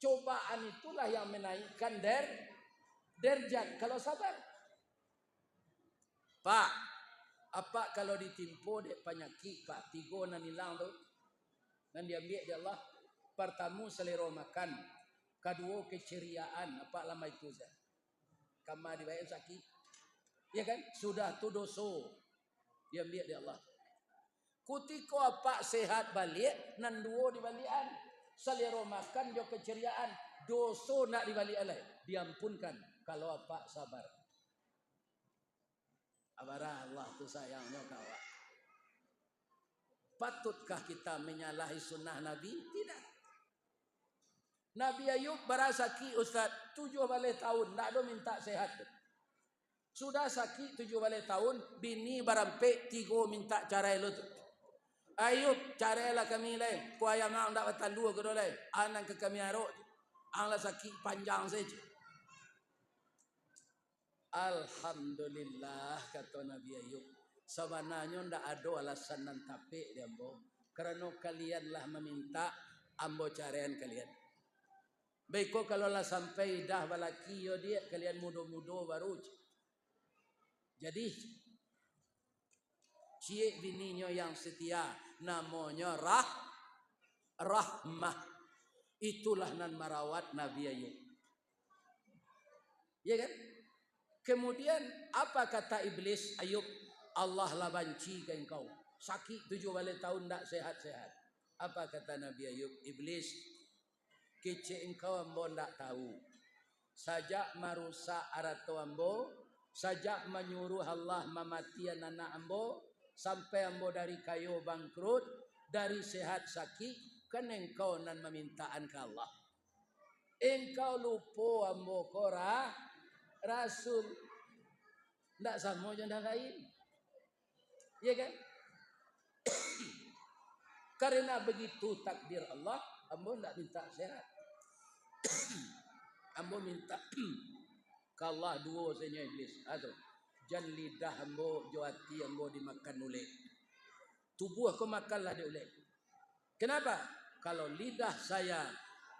Cobaan itulah yang menaikkan derajat kalau sabar. Pak, apa kalau ditimpo dek penyakit Pak, tiga nan hilang tu. Nan diambil dia Allah. Pertama selera makan, kedua keceriaan, apa lama itu Ustaz. Kamar dibayar sakit. Ya kan? Sudah tu dosa. Dia ambil dia Allah. Kutiko apa sehat balik nan duo di balian. Selero makan jo keceriaan. Doso nak di balik alai. Diampunkan kalau apa sabar. Abarah Allah tu sayangnya kawan. Patutkah kita menyalahi sunnah Nabi? Tidak. Nabi Ayub barasaki Ustaz 7 balik tahun. Tak ada minta sehat. Sudah sakit 7 balik tahun. Bini barampe 3 minta cara lu tu. Ayub caralah kami lain. Ku ayam ang tak batal 2 ke dolai. Anak ke kami arok. Anglah sakit panjang saja. Alhamdulillah kata Nabi Ayub. Sebenarnya ndak ada alasan nan tapik dia ambo. Kerana kalianlah meminta ambo carian kalian. Baik kalau lah sampai dah balaki yo dia kalian mudo-mudo baru. Jadi cie bininya yang setia namanya Rahmah. Itulah nan merawat Nabi Ayub. Ya kan? Kemudian apa kata iblis Ayub? Allah lah banci ke engkau. Sakit 7 balik tahun tak sehat-sehat. Apa kata Nabi Ayub? Iblis, kece engkau ambo tak tahu. Sajak merusak arato ambo, sajak menyuruh Allah mematian anak ambo, sampai ambo dari kayu bangkrut, dari sehat sakit, kan engkau nan memintaan ke Allah. Engkau lupa ambo kora Rasul. Tak sama jangan lain. Ya kan? Karena begitu takdir Allah, ambo tak minta sehat. Ambo minta ke Allah 2 saja iblis. Atau jan lidah ambo, jawati ambo dimakan ulet. Tubuh aku makanlah dia ulet. Kenapa? Kalau lidah saya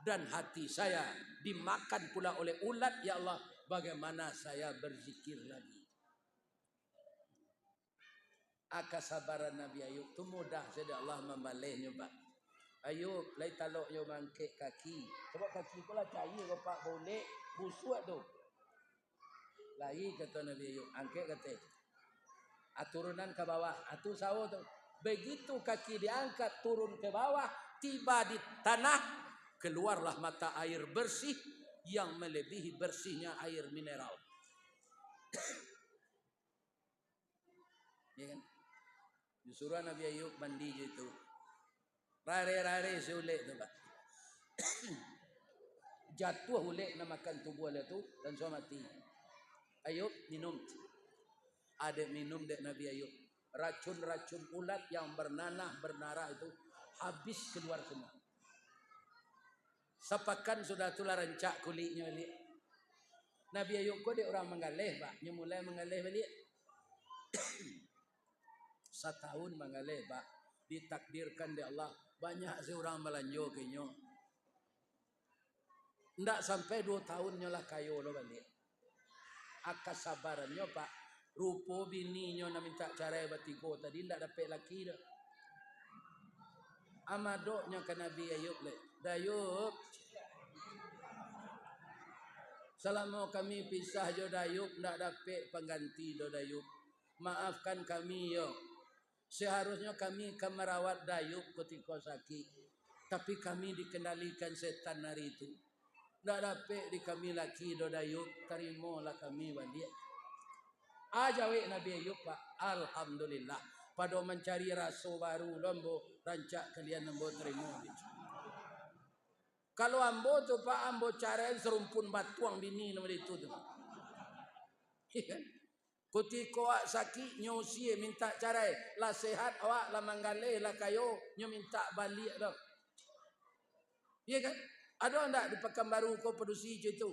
dan hati saya dimakan pula oleh ulat, ya Allah, bagaimana saya berzikir lagi? Kesabaran Nabi Ayub tu mudah saja Allah membalihnya pak. Ayub lai talok yo mangkek kaki. Sebab kaki pula cair ke pak boleh busuk tu. Lai kata Nabi Ayub, angkat kata. Turunan ke bawah, atu sawo tu. Begitu kaki diangkat turun ke bawah, tiba di tanah, keluarlah mata air bersih yang melebihi bersihnya air mineral. Ya kan? Disuruh Nabi Ayub mandi itu. Rare-rare seulek tu pak. Jatuh ulek nak makan tubuh dia tu dan so mati. Ayub minum. Ada minum dek Nabi Ayub. Racun-racun ulat yang bernanah berdarah itu habis keluar semua. Sepakan sudah tulah rancak kulitnya balik. Nabi Ayub kau dia orang mengalih pak. Dia mulai mengalih balik. Setahun mengalih pak. Ditakdirkan di Allah banyak seorang melanjut kenyo. Ndak sampai 2 tahun nyolah kayo lo balik. Sabarannya pak. Rupo bininya nak minta cara batigo tadi ndak dapat laki dah. Amadoknya ke Nabi Ayub le. Dayub. Selama kami pisah jo Dayub ndak dapat pengganti do Dayub. Maafkan kami yo. Seharusnya kami akan merawat Dayub ketika sakit. Tapi kami dikendalikan setan hari itu. Tak dapat di kami laki do Dayub. Terimalah kami balik. Ajawik Nabi Ayub pak. Alhamdulillah. Pada mencari rasa baru. Lombo rancak kalian ambo terima. Kalau ambo tu pak. Ambo carain serumpun batuang bini nama itu tu. Ketika awak sakit nyosi minta carai lah sehat awak lah manggaleh lah kayo nyo minta balik dah. Ya kan? Ada ndak di Pekanbaru kau produksi itu?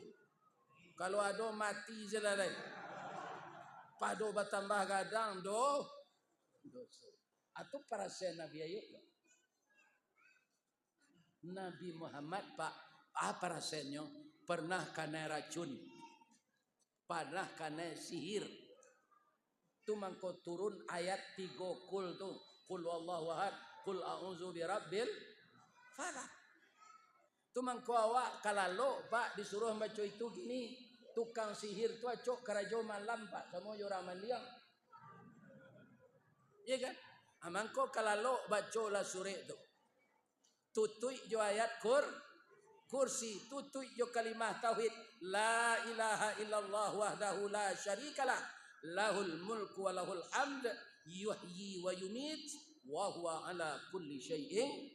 Kalau ada mati jelalai. Pado bertambah gadang doh. Dosa. Atau perasaan Nabi Ayub. Nabi Muhammad pak apa rasanya pernah kena racun, pernah kena sihir. Tu mangko turun ayat 3 kul tu. Qul wallahu ahad, qul a'udzu birabbil falaq. Tu mangko awak kalalo pak disuruh baca itu gini, tukang sihir tu acok kerajo malam pak, sama orang maliang. Iya kan? Amangko kalalo baca lah surah tu. Tutui jo ayat kursi, tutui jo kalimah tauhid la ilaha illallah wahdahu la syarikalah lahul mulku wa lahul hamd yuhyi wa yumit wa huwa ala kulli syai'in.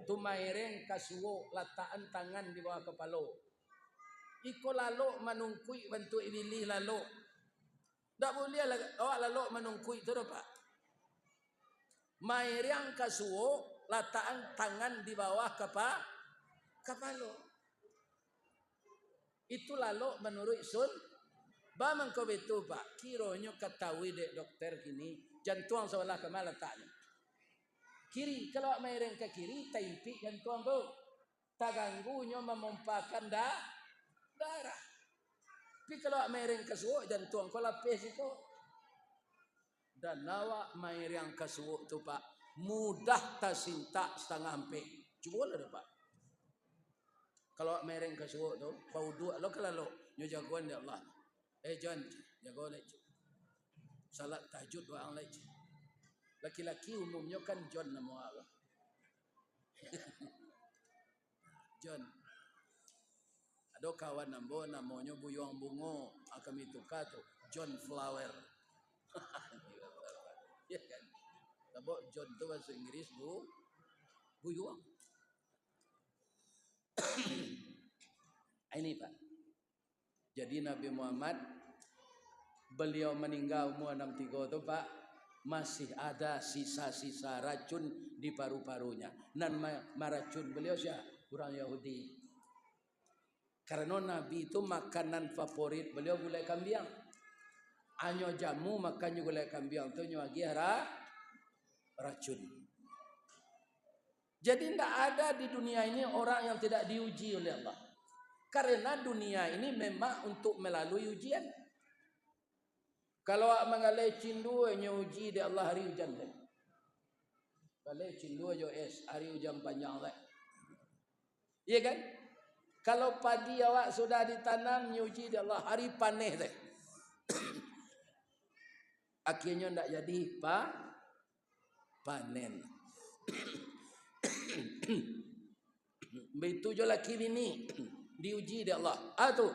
Tumaireng kasuwo lataan tangan di bawah kepala. Iko lalu manungkui bentuk ibili lalu. Tak boleh awak lalu manungkui tu Pak. Maireng kasuwo lataan tangan di bawah kepala. Itu lalu menurut sun. Bamang kau betul Pak. Kironyo ketahui dek dokter kini. Jantung sebelah kemana letaknya. Kiri. Kalau maireng ke kiri. Taimpi jantung tu. Tak ganggunya memompakan darah. Tapi kalau maireng ke suuk jantung kau lapis itu. Dan awak maireng ke suuk tu Pak. Mudah tersintak setengah hampir. Cuba lah Pak. Kalau maireng ke suuk tu. Bau dua. Lo kalau lo. Nyo jagoan ya Allah. John. Jagoan lagi. Salat tahajud doang lagi. Laki-laki umumnya kan John nama Allah. John. Ada kawan namanya Buyong Bungo. Kami tukar tu. John Flower. Ya kan? Tapi John tu bahasa Inggris Buyong. Ini Pak. Jadi Nabi Muhammad beliau meninggal umur 63 tu Pak, masih ada sisa-sisa racun di paru-parunya. Dan meracun beliau siapa? Orang Yahudi. Karena Nabi itu makanan favorit beliau gulai kambing. Anyo jamu makannya gulai kambing tu nyuagi racun. Jadi tidak ada di dunia ini orang yang tidak diuji oleh Allah. Karena dunia ini memang untuk melalui ujian. Kalau mengalai cindu hanya uji di Allah hari hujan deh. Kalau cindu aja hari hujan panjang deh. Iya kan? Kalau padi awak sudah ditanam nyuji di Allah hari panen deh. Akhirnya tidak jadi panen. Begitu je laki bini diuji di Allah. Tu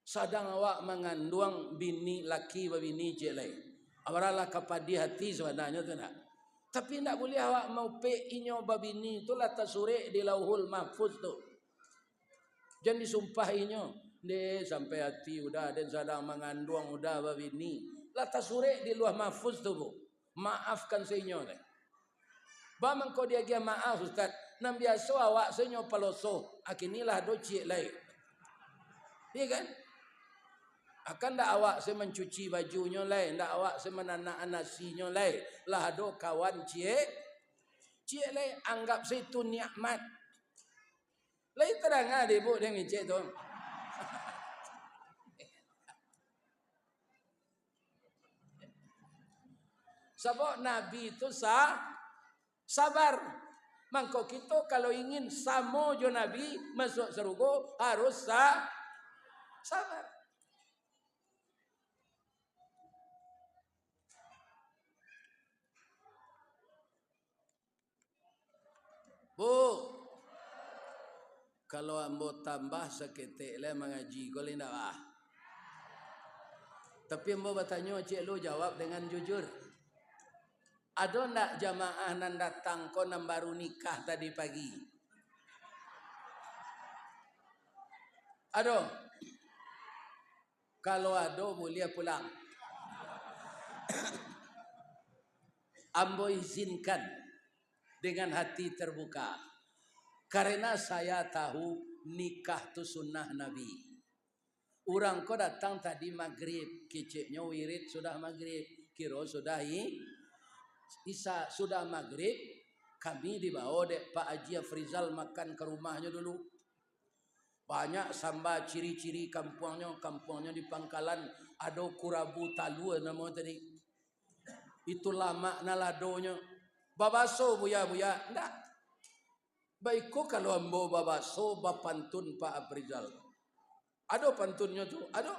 sadang awak mengandung bini laki bini jelai. Awaralah kapadi hati sebenarnya tu nak. Tapi tak boleh awak mau pe inyo babini tu lah tasure di lauhul mahfuz tu. Jangan disumpah inyo. Deh sampai hati udah dan sadang mengandung udah babini. Lah tasure di lauh mahfuz tu bu. Maafkan seinyo deh. Bamang kau dia gia maaf Ustaz. Nam biasa awak senyo paloso. Akinilah do cik lain. Iya kan? Akan tak awak saya mencuci bajunya lain. Tak awak saya menanak nasinya lain. Lah do kawan cik. Cik lain anggap saya itu nikmat. Lain terang ada ibu dengan cik tu. Sebab Nabi itu sabar. Mangko kita kalau ingin sama jo Nabi masuk surga harus sabar. Bu, kalau ambo tambah seketik lah mengaji kau linda bah. Tapi ambo bertanya cik lu jawab dengan jujur. Ada ndak jamaah nan datang kau nan baru nikah tadi pagi? Ada. Kalau ada boleh pulang. Ambo izinkan dengan hati terbuka. Karena saya tahu nikah tu sunnah Nabi. Orang kau datang tadi maghrib, keceknya wirid sudah maghrib, kiro sudah Isa sudah maghrib, kami dibawa dek Pak Haji Afrizal makan ke rumahnya dulu. Banyak sambal ciri-ciri kampungnya di Pangkalan ada kurabu talu nama tadi. Itulah makna ladonya. Babaso buya, enggak. Baikku kalau ambo babaso bapantun Pak Afrizal. Ada pantunnya tu, ada.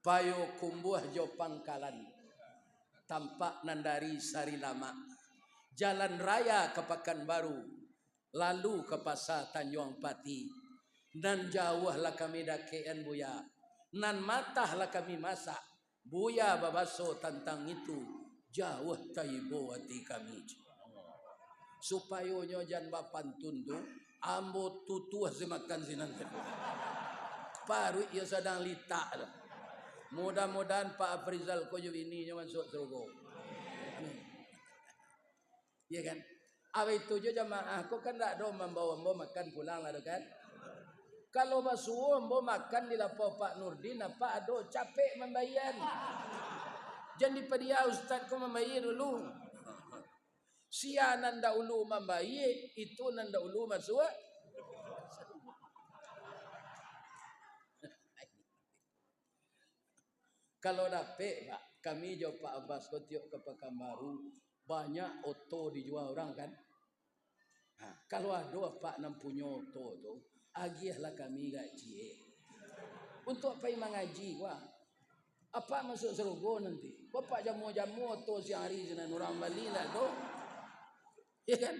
Payo kumbuh jo Pangkalan. tampak nandari sari lama. Jalan raya ke Pekanbaru, lalu ke pasar Tanjung Pati. Nan jauhlah kami dakean buya, nan matahlah kami masak. Buya babaso tentang itu, jauh taibo hati kami. Supaya nyo jan bapantun tu, ambo tutuh semakan sinan. Baru ia sedang litak dah. Mudah-mudahan Pak Afrizal ko ini nyo masuk surga. Amin. Ya kan? Apa itu je jamaah aku kan tak ada membawa makan pulang lah kan? Kalau basuh ambo makan di lapau Pak Nurdin apa ada capek membayar. Jangan dipedia ustaz ko membayar dulu. Sia nanda ulu membayar itu nanda ulu masuk. Kalau dapat Pak, kami jauh Pak Abbas ko tiok ke Pekanbaru, banyak oto dijual orang kan? Kalau ada Pak nam punya oto tu, agihlah kami gaji. Untuk apa yang mengaji wah? Apa masuk surga nanti? Bapak jamu-jamu oto siang hari sinan orang Bali lah tu. Ya kan?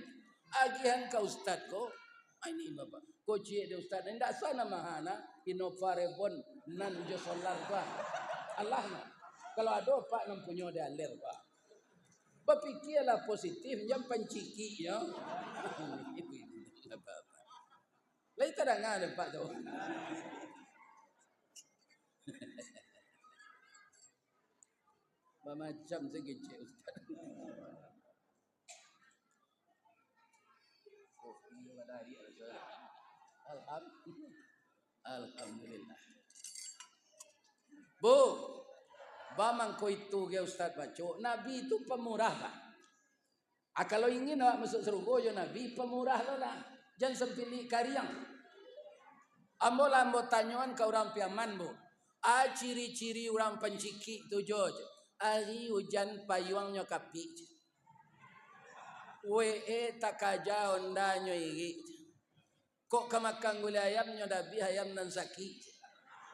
Agihan kau ustaz ko. Ini Bapak. Ko cie de ustaz ndak sana mahana inovare bon nan jo solar wah. Allah na. Kalau ada Pak nam punya daler Pak. Berfikirlah positif, jangan panciki ya. Lain tak ada Pak tu. Macam segece ustaz. Alhamdulillah. Bu, bamang ko itu ke Ustaz baca, Nabi itu pemurah Pak. Kalau ingin awak masuk surga ya Nabi pemurah lah. Jangan sempili kariang. Ambo tanyuan ke orang piaman bu. Ciri-ciri orang penciki tu joj. Ari hujan payuangnya kapi. Tak kaja ondanya iri. Kok kemakan gula ayamnya dabi ayam nan sakit.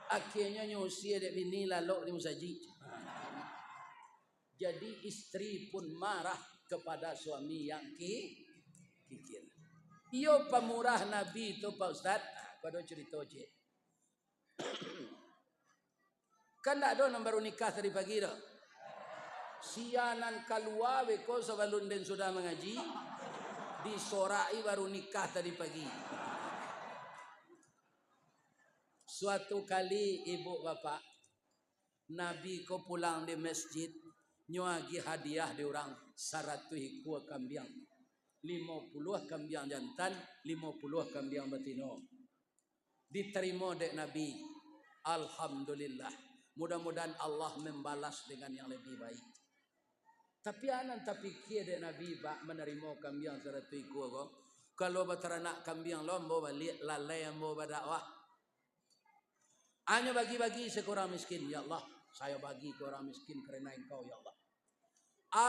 Akhirnya nyusia dek bini lalok di musaji. Jadi istri pun marah kepada suami yang kikir. Iyo pemurah Nabi itu Pak Ustaz. Pada cerita je. Kan tak ada baru nikah tadi pagi dah. Sianan keluar beko sebelum den sudah mengaji. Disorai baru nikah tadi pagi. Suatu kali ibu bapak Nabi ko pulang di masjid nyuagi hadiah di orang 100 ekor kambing, 50 kambing jantan, 50 kambing betina. Diterima dek Nabi. Alhamdulillah. Mudah-mudahan Allah membalas dengan yang lebih baik. Tapi anak tak fikir dek Nabi bak menerima kambing 100 ekor ko. Kalau beteranak kambing lombo balik lalai ambo berdakwah. Hanya bagi-bagi sekurang miskin. Ya Allah, saya bagi ke orang miskin kerana engkau ya Allah.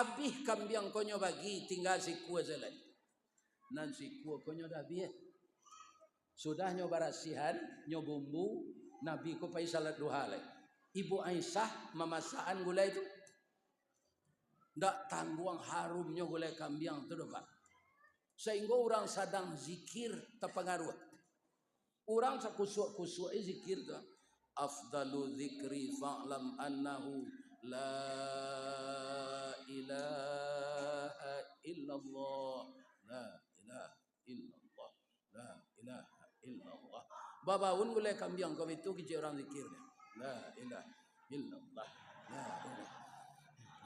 Abih kambing konyo bagi tinggal si kuah zelat. Nan si kuah konyo dah biar. Sudah nyo barasihan, nyo bumbu, Nabi ko pai salat duha lagi. Ibu Aisyah memasaan gulai itu. Ndak tangguang harumnya gulai kambing tu Pak. Sehingga orang sedang zikir terpengaruh. Orang sekusuk-kusuk zikir tu. Afdalu zikri fa'lam annahu la ilaha illallah. La ilaha illallah. La ilaha illallah. Babaun boleh kambing kau itu kecil orang zikir. La ilaha illallah. La ilaha.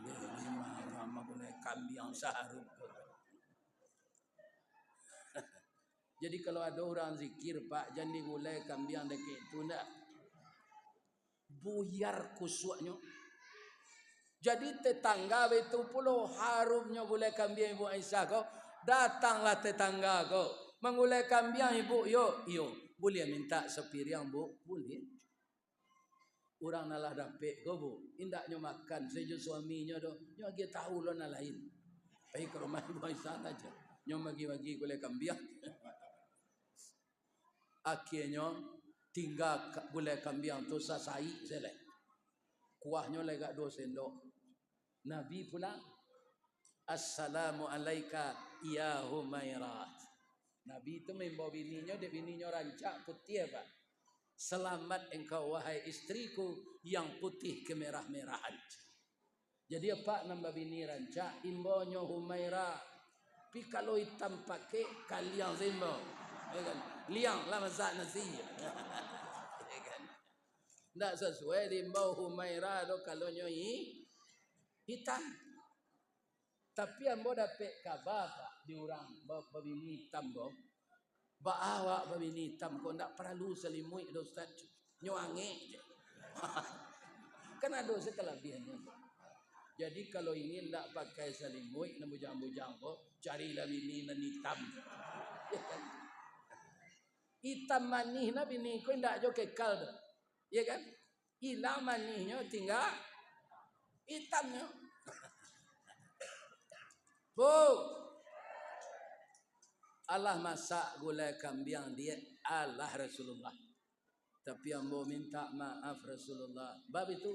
Lima boleh kambing saharut. Jadi kalau ada orang zikir Pak, jangan digulai kambing dekat itu ndak. Buyar kusuknya. Jadi tetangga itu pula harumnya gulai kambing Ibu Aisyah kau. Datanglah tetangga kau. Menggulai kambing ibu, yo. Boleh minta sepiring bu? Boleh. Orang nalah dapat kau bu. Indaknya makan sejuk suaminya doh. Nyo dia tahu lo nalain. Pergi ke rumah Ibu Aisyah aja. Nyo bagi-bagi gulai kambing. Akhirnya tinggal gulai kambing tu sasai selek. Kuahnya lega 2 sendok. Nabi pulang, assalamu alaika ya Humairat. Nabi itu membawa bininya, dia bininya rancak putih apa? Selamat engkau wahai istriku yang putih kemerah-merahan. Jadi apa nama bini rancak? Imbonyo Humaira. Tapi kalau hitam pakai kalian zimbo. Ya kan? Liang lah masak nasi. Ya kan? Tak sesuai dimbau Humaira do kalau nyoi hitam. Tapi ambo dapat kabar pak diorang babini hitam bo. Ba awak babini hitam kau tak perlu selimut do Ustaz. Nyoange je. Kan ada sekelebihannya. Jadi kalau ingin tak pakai selimut, nak bujang-bujang kok, carilah bini nan hitam. Hitam manih na bini kau tak jo kekal dah. Ya kan? Hilang manihnya tinggal hitamnya. Bu, Allah masak gulai kambing dia Allah Rasulullah. Tapi ambo minta maaf Rasulullah. Bab itu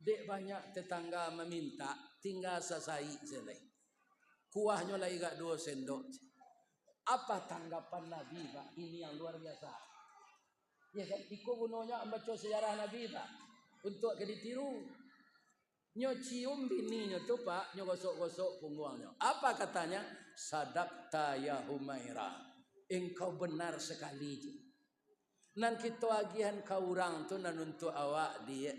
dek banyak tetangga meminta tinggal sesai selai. Kuahnya lagi gak 2 sendok. Apa tanggapan Nabi pak? Ini yang luar biasa. Ya kan? Iko gunanya membaca sejarah Nabi pak. Untuk ditiru. Nyo cium bininya tu pak. Nyo gosok-gosok punggungnya. Apa katanya? Sadaqta ya Humaira. Engkau benar sekali. Nan kita agihan kau orang tu nan untuk awak dia.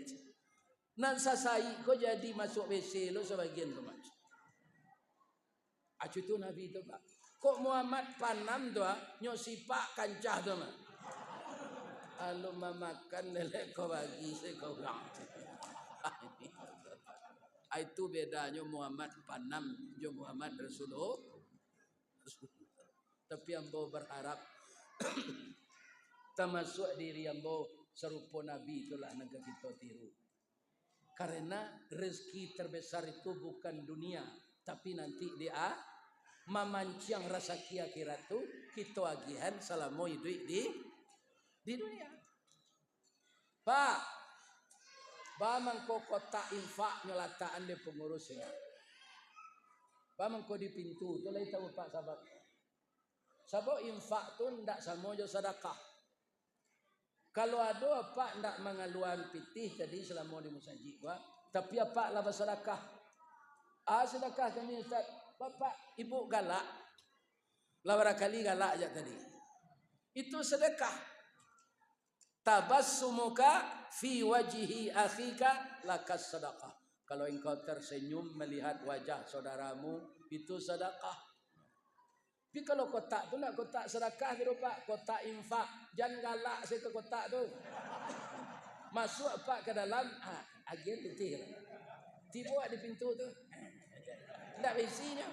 Nan sasai kau jadi masuk WC lo sebagian tu mas. Acu tu Nabi tu pak. Kok Muhammad panam tu nyo sipak kancah tu mas. Alu mamakan lelek kau bagi sekau orang. Itu bedanya Muhammad panam jo Muhammad Rasulullah. Tapi ambo berharap termasuk diri ambo serupa Nabi itulah nak kita tiru. Karena rezeki terbesar itu bukan dunia, tapi nanti dia memancing rasa akhirat tu kita agihan selama hidup di dunia. Pak, bamangko kotak infak nyolataan di pengurusnya. Bamangko di pintu tu lagi tahu Pak sahabat. Sebab infak tu ndak sama jo sedekah. Kalau ada apa ndak mengaluan pitih tadi selama di musajid gua, tapi apa lah bersedekah. Sedekah kami Ustaz, Bapak Ibu galak. Lah barangkali galak aja tadi. Itu sedekah. Tabassumuka fi wajhi akhika lakas sedekah. Kalau engkau tersenyum melihat wajah saudaramu, itu sedekah. Tapi kalau kotak tu nak kotak sedekah gitu Pak, kotak infak, jangan galak saya ke kotak tu. Masuk Pak ke dalam, agen letih. Tiba di pintu tu. Tak isinya.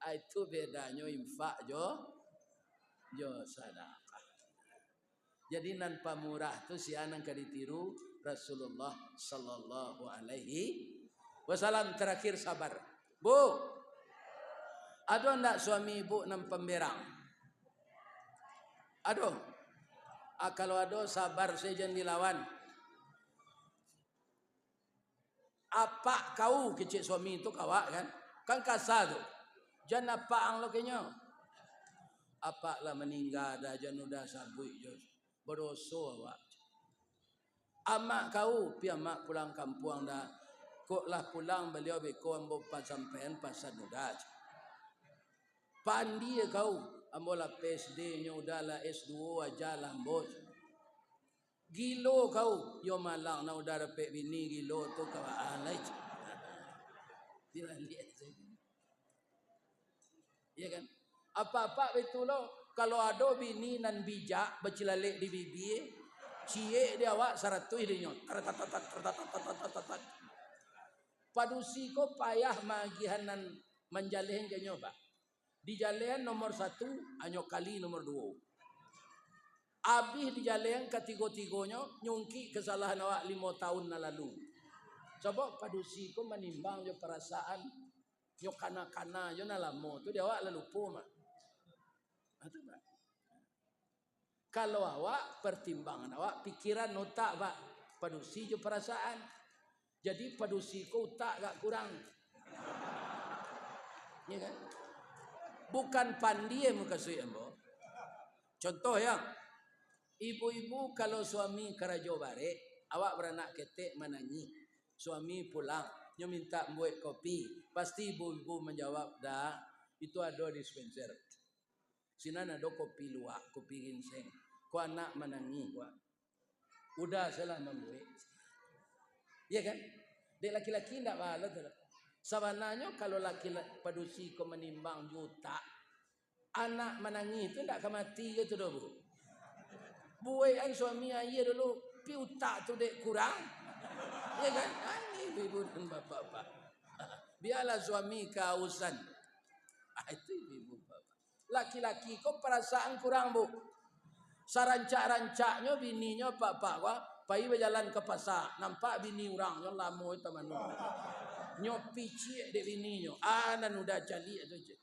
Itu bedanya infak jo sedekah. Jadi nan pamurah tu si anang ka ditiru Rasulullah sallallahu alaihi wasallam. Terakhir sabar. Bu, ada ndak suami ibu nam pemberang? Ada. Kalau ada sabar saja dilawan. Apa kau kecil suami itu kawak kan? Kan kasar tu. Jangan apa ang lokenya. Apa lah meninggal dah jangan udah sabui je. Berdosa awak. Amak kau pi amak pulang kampung dah. Kok lah pulang beliau beko ambo pas sampean pasal udah. Pandi kau ambo la PSD nya udahlah S2 aja lah bos. Gilo kau yo malang na udah dapat bini gilo tu kau alai. Tidak lihat saja. Ya kan? Apa-apa betul lo. Kalau ada bini nan bijak bercelalek di bibir, cie dia awak 100 dia nyot. Padusi ko payah magihanan menjalih ke nyoba. Di jalian nomor 1, anyo kali nomor 2. Abih di jalian ketiga-tiganya nyungki kesalahan awak 5 tahun na lalu. Coba padusi ko menimbang jo perasaan yo kana-kana yo na lamo tu dia awak lalu lupa mah. Itu Pak. Kalau awak pertimbangan awak pikiran otak Pak padusi jo perasaan. Jadi padusiko tak gak kurang. Ya kan? Bukan pandai muka suy embo. Contoh ya, ibu-ibu kalau suami karajo bare, awak beranak ketek menangi. Suami pulang, nyo minta buat kopi. Pasti ibu-ibu menjawab, dah, itu ada dispenser. Sinan ada kopi luwak, kopi ginseng. Ku anak menangi, ku. Udah salah membuat. Iya kan? Dek laki-laki tidak balas. Sebenarnya kalau laki-laki padusi ko menimbang juta, anak menangi itu tidak akan mati gitu dah bu. Buai suami ayah dulu, piutak tu dek kurang. Ya kan? Ini ibu dan bapak-bapak. Biarlah suami kehausan. Itu ibu bapak. Laki-laki kok perasaan kurang bu. Sarancak-rancaknya bininya pak-pak wah, pai berjalan ke pasar, nampak bini orang yang lama itu manu. Nyopi cie dek bininya. Nan udah jali itu je.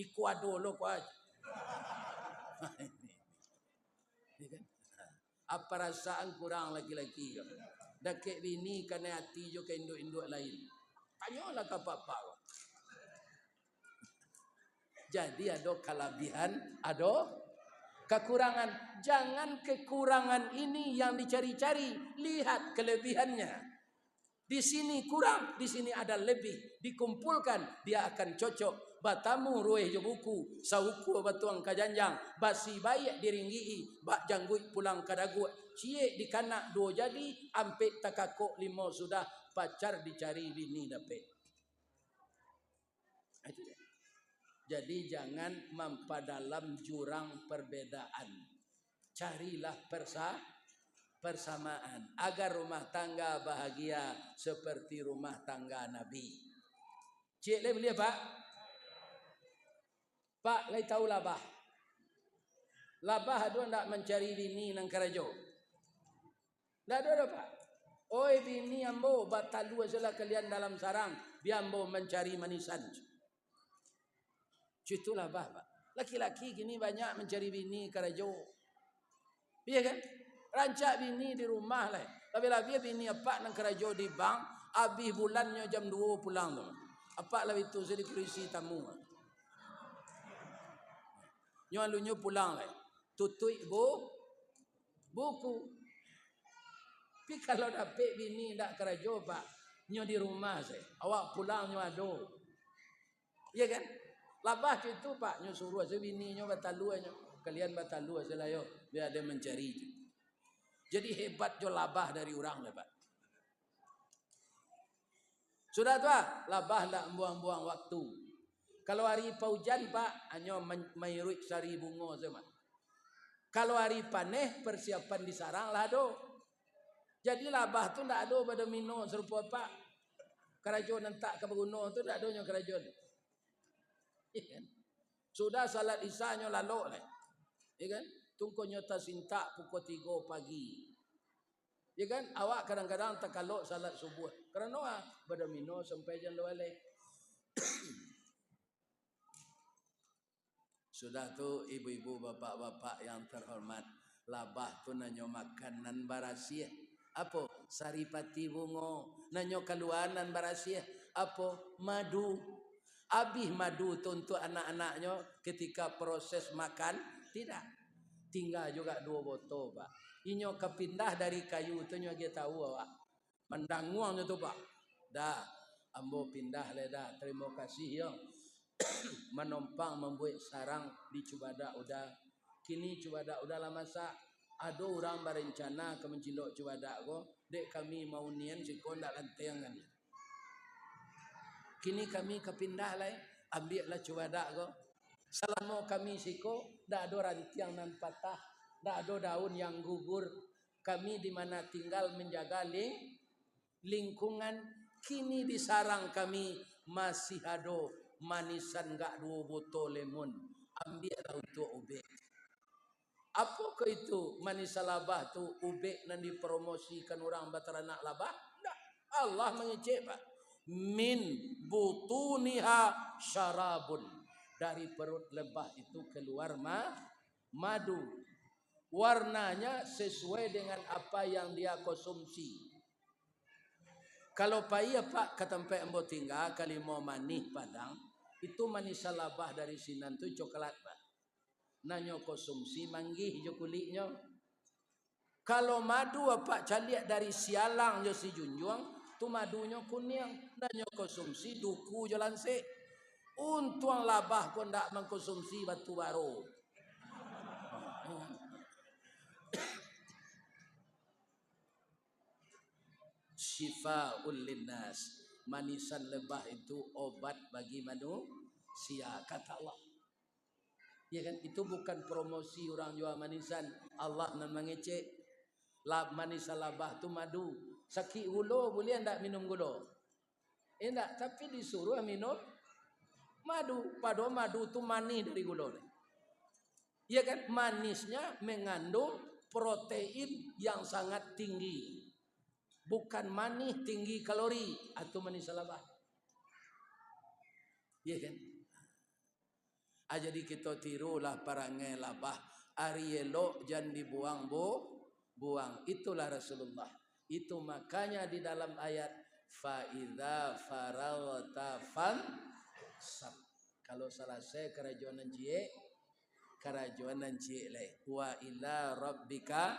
Ikuado lo kuat. Apa perasaan kurang laki-laki kan? Dakek bini kena hati jo ke induk-induk lain. Tanyalah ke pak-pak. Jadi ada kelebihan, ada kekurangan. Jangan kekurangan ini yang dicari-cari, lihat kelebihannya. Di sini kurang, di sini ada lebih. Dikumpulkan, dia akan cocok. Batamu rueh jo buku, sauku batuang kajanjang, basi bayak diringgii, bak jangguit pulang kadagu. Cie di kanak dua jadi, ampe takakok limo sudah, pacar dicari bini dapet. Itu dia. Jadi jangan mempadalam jurang perbedaan. Carilah persamaan agar rumah tangga bahagia seperti rumah tangga Nabi. Cik le beli pak? Pak le tahu labah. Labah ada ndak mencari bini nang karajo? Ndak ada pak. Oi bini ambo batalu ajalah kalian dalam sarang, biambo mencari manisan. Itu labah pak. Laki-laki gini banyak mencari bini karajo. Iya kan? Rancak bini di rumah lah. Lebih-lebih bini apa nang kerajo di bank, habis bulannya jam 2 pulang tu. Apa lebih tu saya dikurisi tamu. Nyo alunyo pulang lah. Tutui buku. Tapi kalau dapat bini ndak kerajo pak, nyo di rumah saya. Awak pulang nyo ado. Iya kan? Labah itu pak, nyo suruh saya bini nyo batalu nyo. Kalian batalu aja lah yo, biar dia mencari. Jadi hebat jo labah dari orang lah pak. Sudah tua, labah tak buang-buang waktu. Kalau hari paujan pak, hanya mayruik sari bunga sama. Kalau hari paneh, persiapan di sarang lah do. Jadi labah tu tak ada pada mino serupa pak. Kerajon entak ke gunung tu tak ada nyo kerajon. Sudah salat isanya lalu lah. Ya kan? Tunggu nyata sinta pukul 3 pagi. Ya kan? Awak kadang-kadang terkalok salat subuh. Kerana berdomino sampai jam 2 lek. Sudah tu ibu-ibu bapak-bapak yang terhormat. Labah tu nanyo makanan barasia. Apa? Saripati bungo. Nanyo kaluanan barasia. Apa? Madu. Habis madu tu untuk anak-anaknya ketika proses makan. Tidak. Tinggal juga 2 botol pak. Inyo kepindah dari kayu tu nyo dia tahu awak. Mendanguangnya tu pak. Dah, ambo pindah le dah. Terima kasih yo. Menompang membuat sarang di Cubada udah. Kini Cubada udah lama masa. Ada orang berencana ke mencilok Cubada ko. Dek kami mau nian siko ndak lantengan. Kini kami kepindah le. Ambil lah Cubada ko. Selama kami siko, tak ada rantiang nan patah, tak ada daun yang gugur. Kami di mana tinggal menjaga lingkungan. Kini di sarang kami masih ada manisan gak 2 botol lemon. Ambillah untuk ubek. Apa ke itu manisan labah tu ubek nan dipromosikan orang bateranak labah? Tak. Allah mengecek pak. Min butuniha syarabun. Dari perut lebah itu keluar madu. Warnanya sesuai dengan apa yang dia konsumsi. Kalau pai apa ke tempat ambo tinggal kali mau manis Padang, itu manis salabah dari sinan tu coklat pak. Nanyo konsumsi manggih jo kulitnya. Kalau madu apa caliak dari sialang jo si junjung, tu madunya kuning. Nanyo konsumsi duku jo lansik. Untuang labah ko ndak mengkonsumsi batu baru. Syifaul linnas, manisan lebah itu obat bagi manusia kata Allah. Ya kan, itu bukan promosi orang jual manisan. Allah memang ngecek. Manisan lebah tu madu. Sakit gula boleh enggak minum gula? Enggak, tapi disuruh minum madu. Padahal madu tu manis dari gula. Ya kan, manisnya mengandung protein yang sangat tinggi. Bukan manis tinggi kalori atau manis labah. Ya kan? Jadi kita tirulah parangai labah. Ari elok jangan dibuang buang. Itulah Rasulullah. Itu makanya di dalam ayat fa idza faragta fansab. Kalau selesai kerajuanan cie le. Wa ila rabbika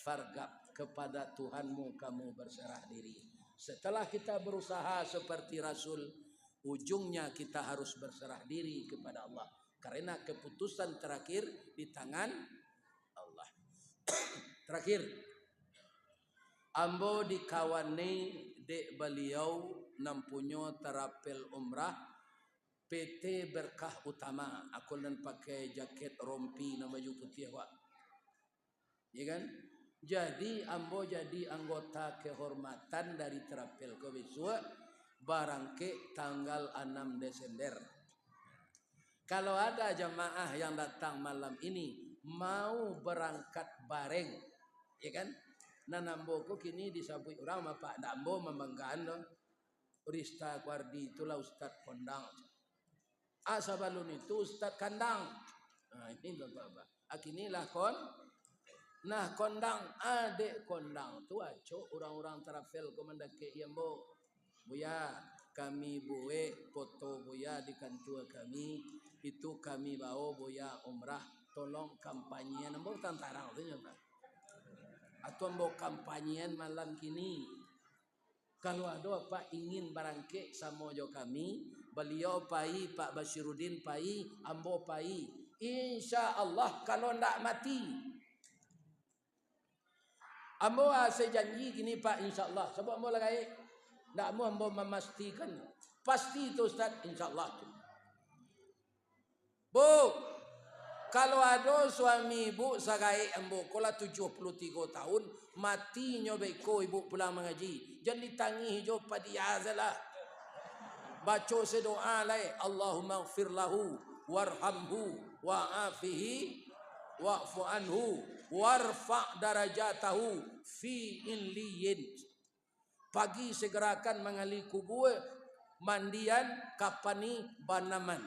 fargab. Kepada Tuhanmu kamu berserah diri. Setelah kita berusaha seperti Rasul, ujungnya kita harus berserah diri kepada Allah. Karena keputusan terakhir di tangan Allah. Terakhir, ambo dikawani dek beliau nampunyo terapel umrah PT Berkah Utama. Aku nan pakai jaket rompi na baju putih wak. Ya kan? Jadi ambo jadi anggota kehormatan dari terapel ke besok barangke tanggal 6 Desember. Kalau ada jamaah yang datang malam ini mau berangkat bareng, ya kan? Nah nambo ko kini disabui orang sama Pak Dambo membanggaan dong. Urista Kwardi itulah Ustadz Kondang. Asabalun itu Ustadz Kandang. Nah ini bapak-bapak. Akinilah Nah kondang adik kondang tu aco orang-orang terafel komandake yambo buya kami buwe foto buya di kantor kami itu kami bawa buya umrah tolong kampanyean ambo tantarang tu nyata atau ambo kampanyean malam kini kalau ada apa ingin barangke sama jo kami beliau pai Pak Basirudin pai ambo pai insya Allah kalau ndak mati ambo saya janji gini Pak insyaallah sebab ambo lagi ndak mau ambo memastikan pasti itu Ustaz insyaallah. Bu kalau ada suami ibu sagai ambo kola 73 tahun mati nyobeko ibu pulang mengaji jangan ditangi hijau padia salah baca sedoa lai Allahumma ighfir lahu warhamhu wa'afihi wa'fu anhu warfa' darajatahu fi illiyin. Pagi segerakan mengali kubur mandian kapani banaman.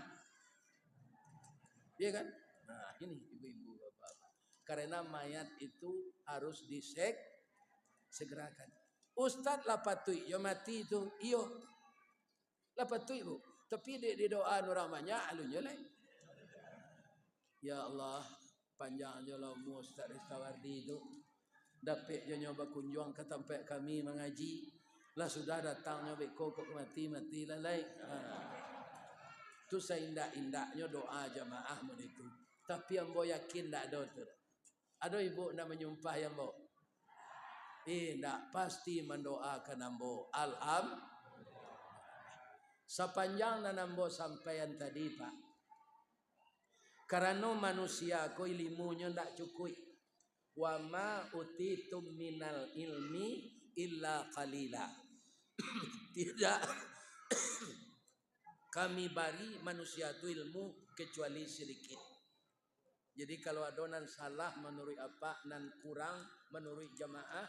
Ya kan? Nah, ini ibu-ibu bapak-bapak. Karena mayat itu harus segerakan. Ustaz lapatui yo mati itu iyo. Lapatui Bu. Tapi di doa nuramanya alunya lain. Ya Allah panjang aja lah Ustaz Ristawardi itu dapat dia nyoba kunjung ke tempat kami mengaji lah sudah datang nyoba kokok mati lalai tu saya indah-indahnya doa jamaah mun itu tapi ambo yakin tak ada tu ada ibu nak menyumpah ya ambo tak pasti mendoakan ambo sepanjang nan ambo sampaian tadi Pak karena manusia ko ilmunya ndak cukup. Wa ma utitum minal ilmi illa qalila. Tidak kami bari manusia itu ilmu kecuali sedikit. Jadi kalau ada nan salah menurut apa nan kurang menurut jamaah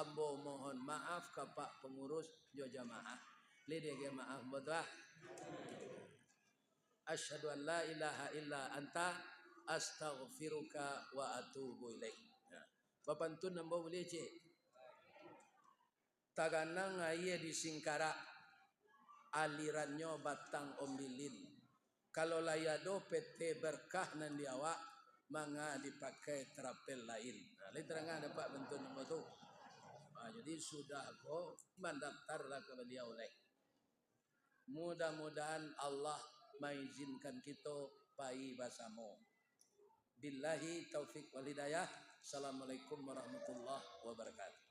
ambo mohon maaf ke Pak pengurus jo jamaah. Lede maaf betul. Asyhadu an la ilaha illa anta astaghfiruka wa atubu ilaik. Bapak tu nambah boleh cik. Taganang aye di Singkara alirannya batang ombilin. Kalau layado PT berkah nan diawak manga dipakai terapel lain. Nah, literangan dapat bentuk nama tu. Nah, jadi sudah kok mendaftarlah ke beliau oleh. Mudah-mudahan Allah mengizinkan kita pai bersama. Billahi taufik wal hidayah. Assalamualaikum warahmatullahi wabarakatuh.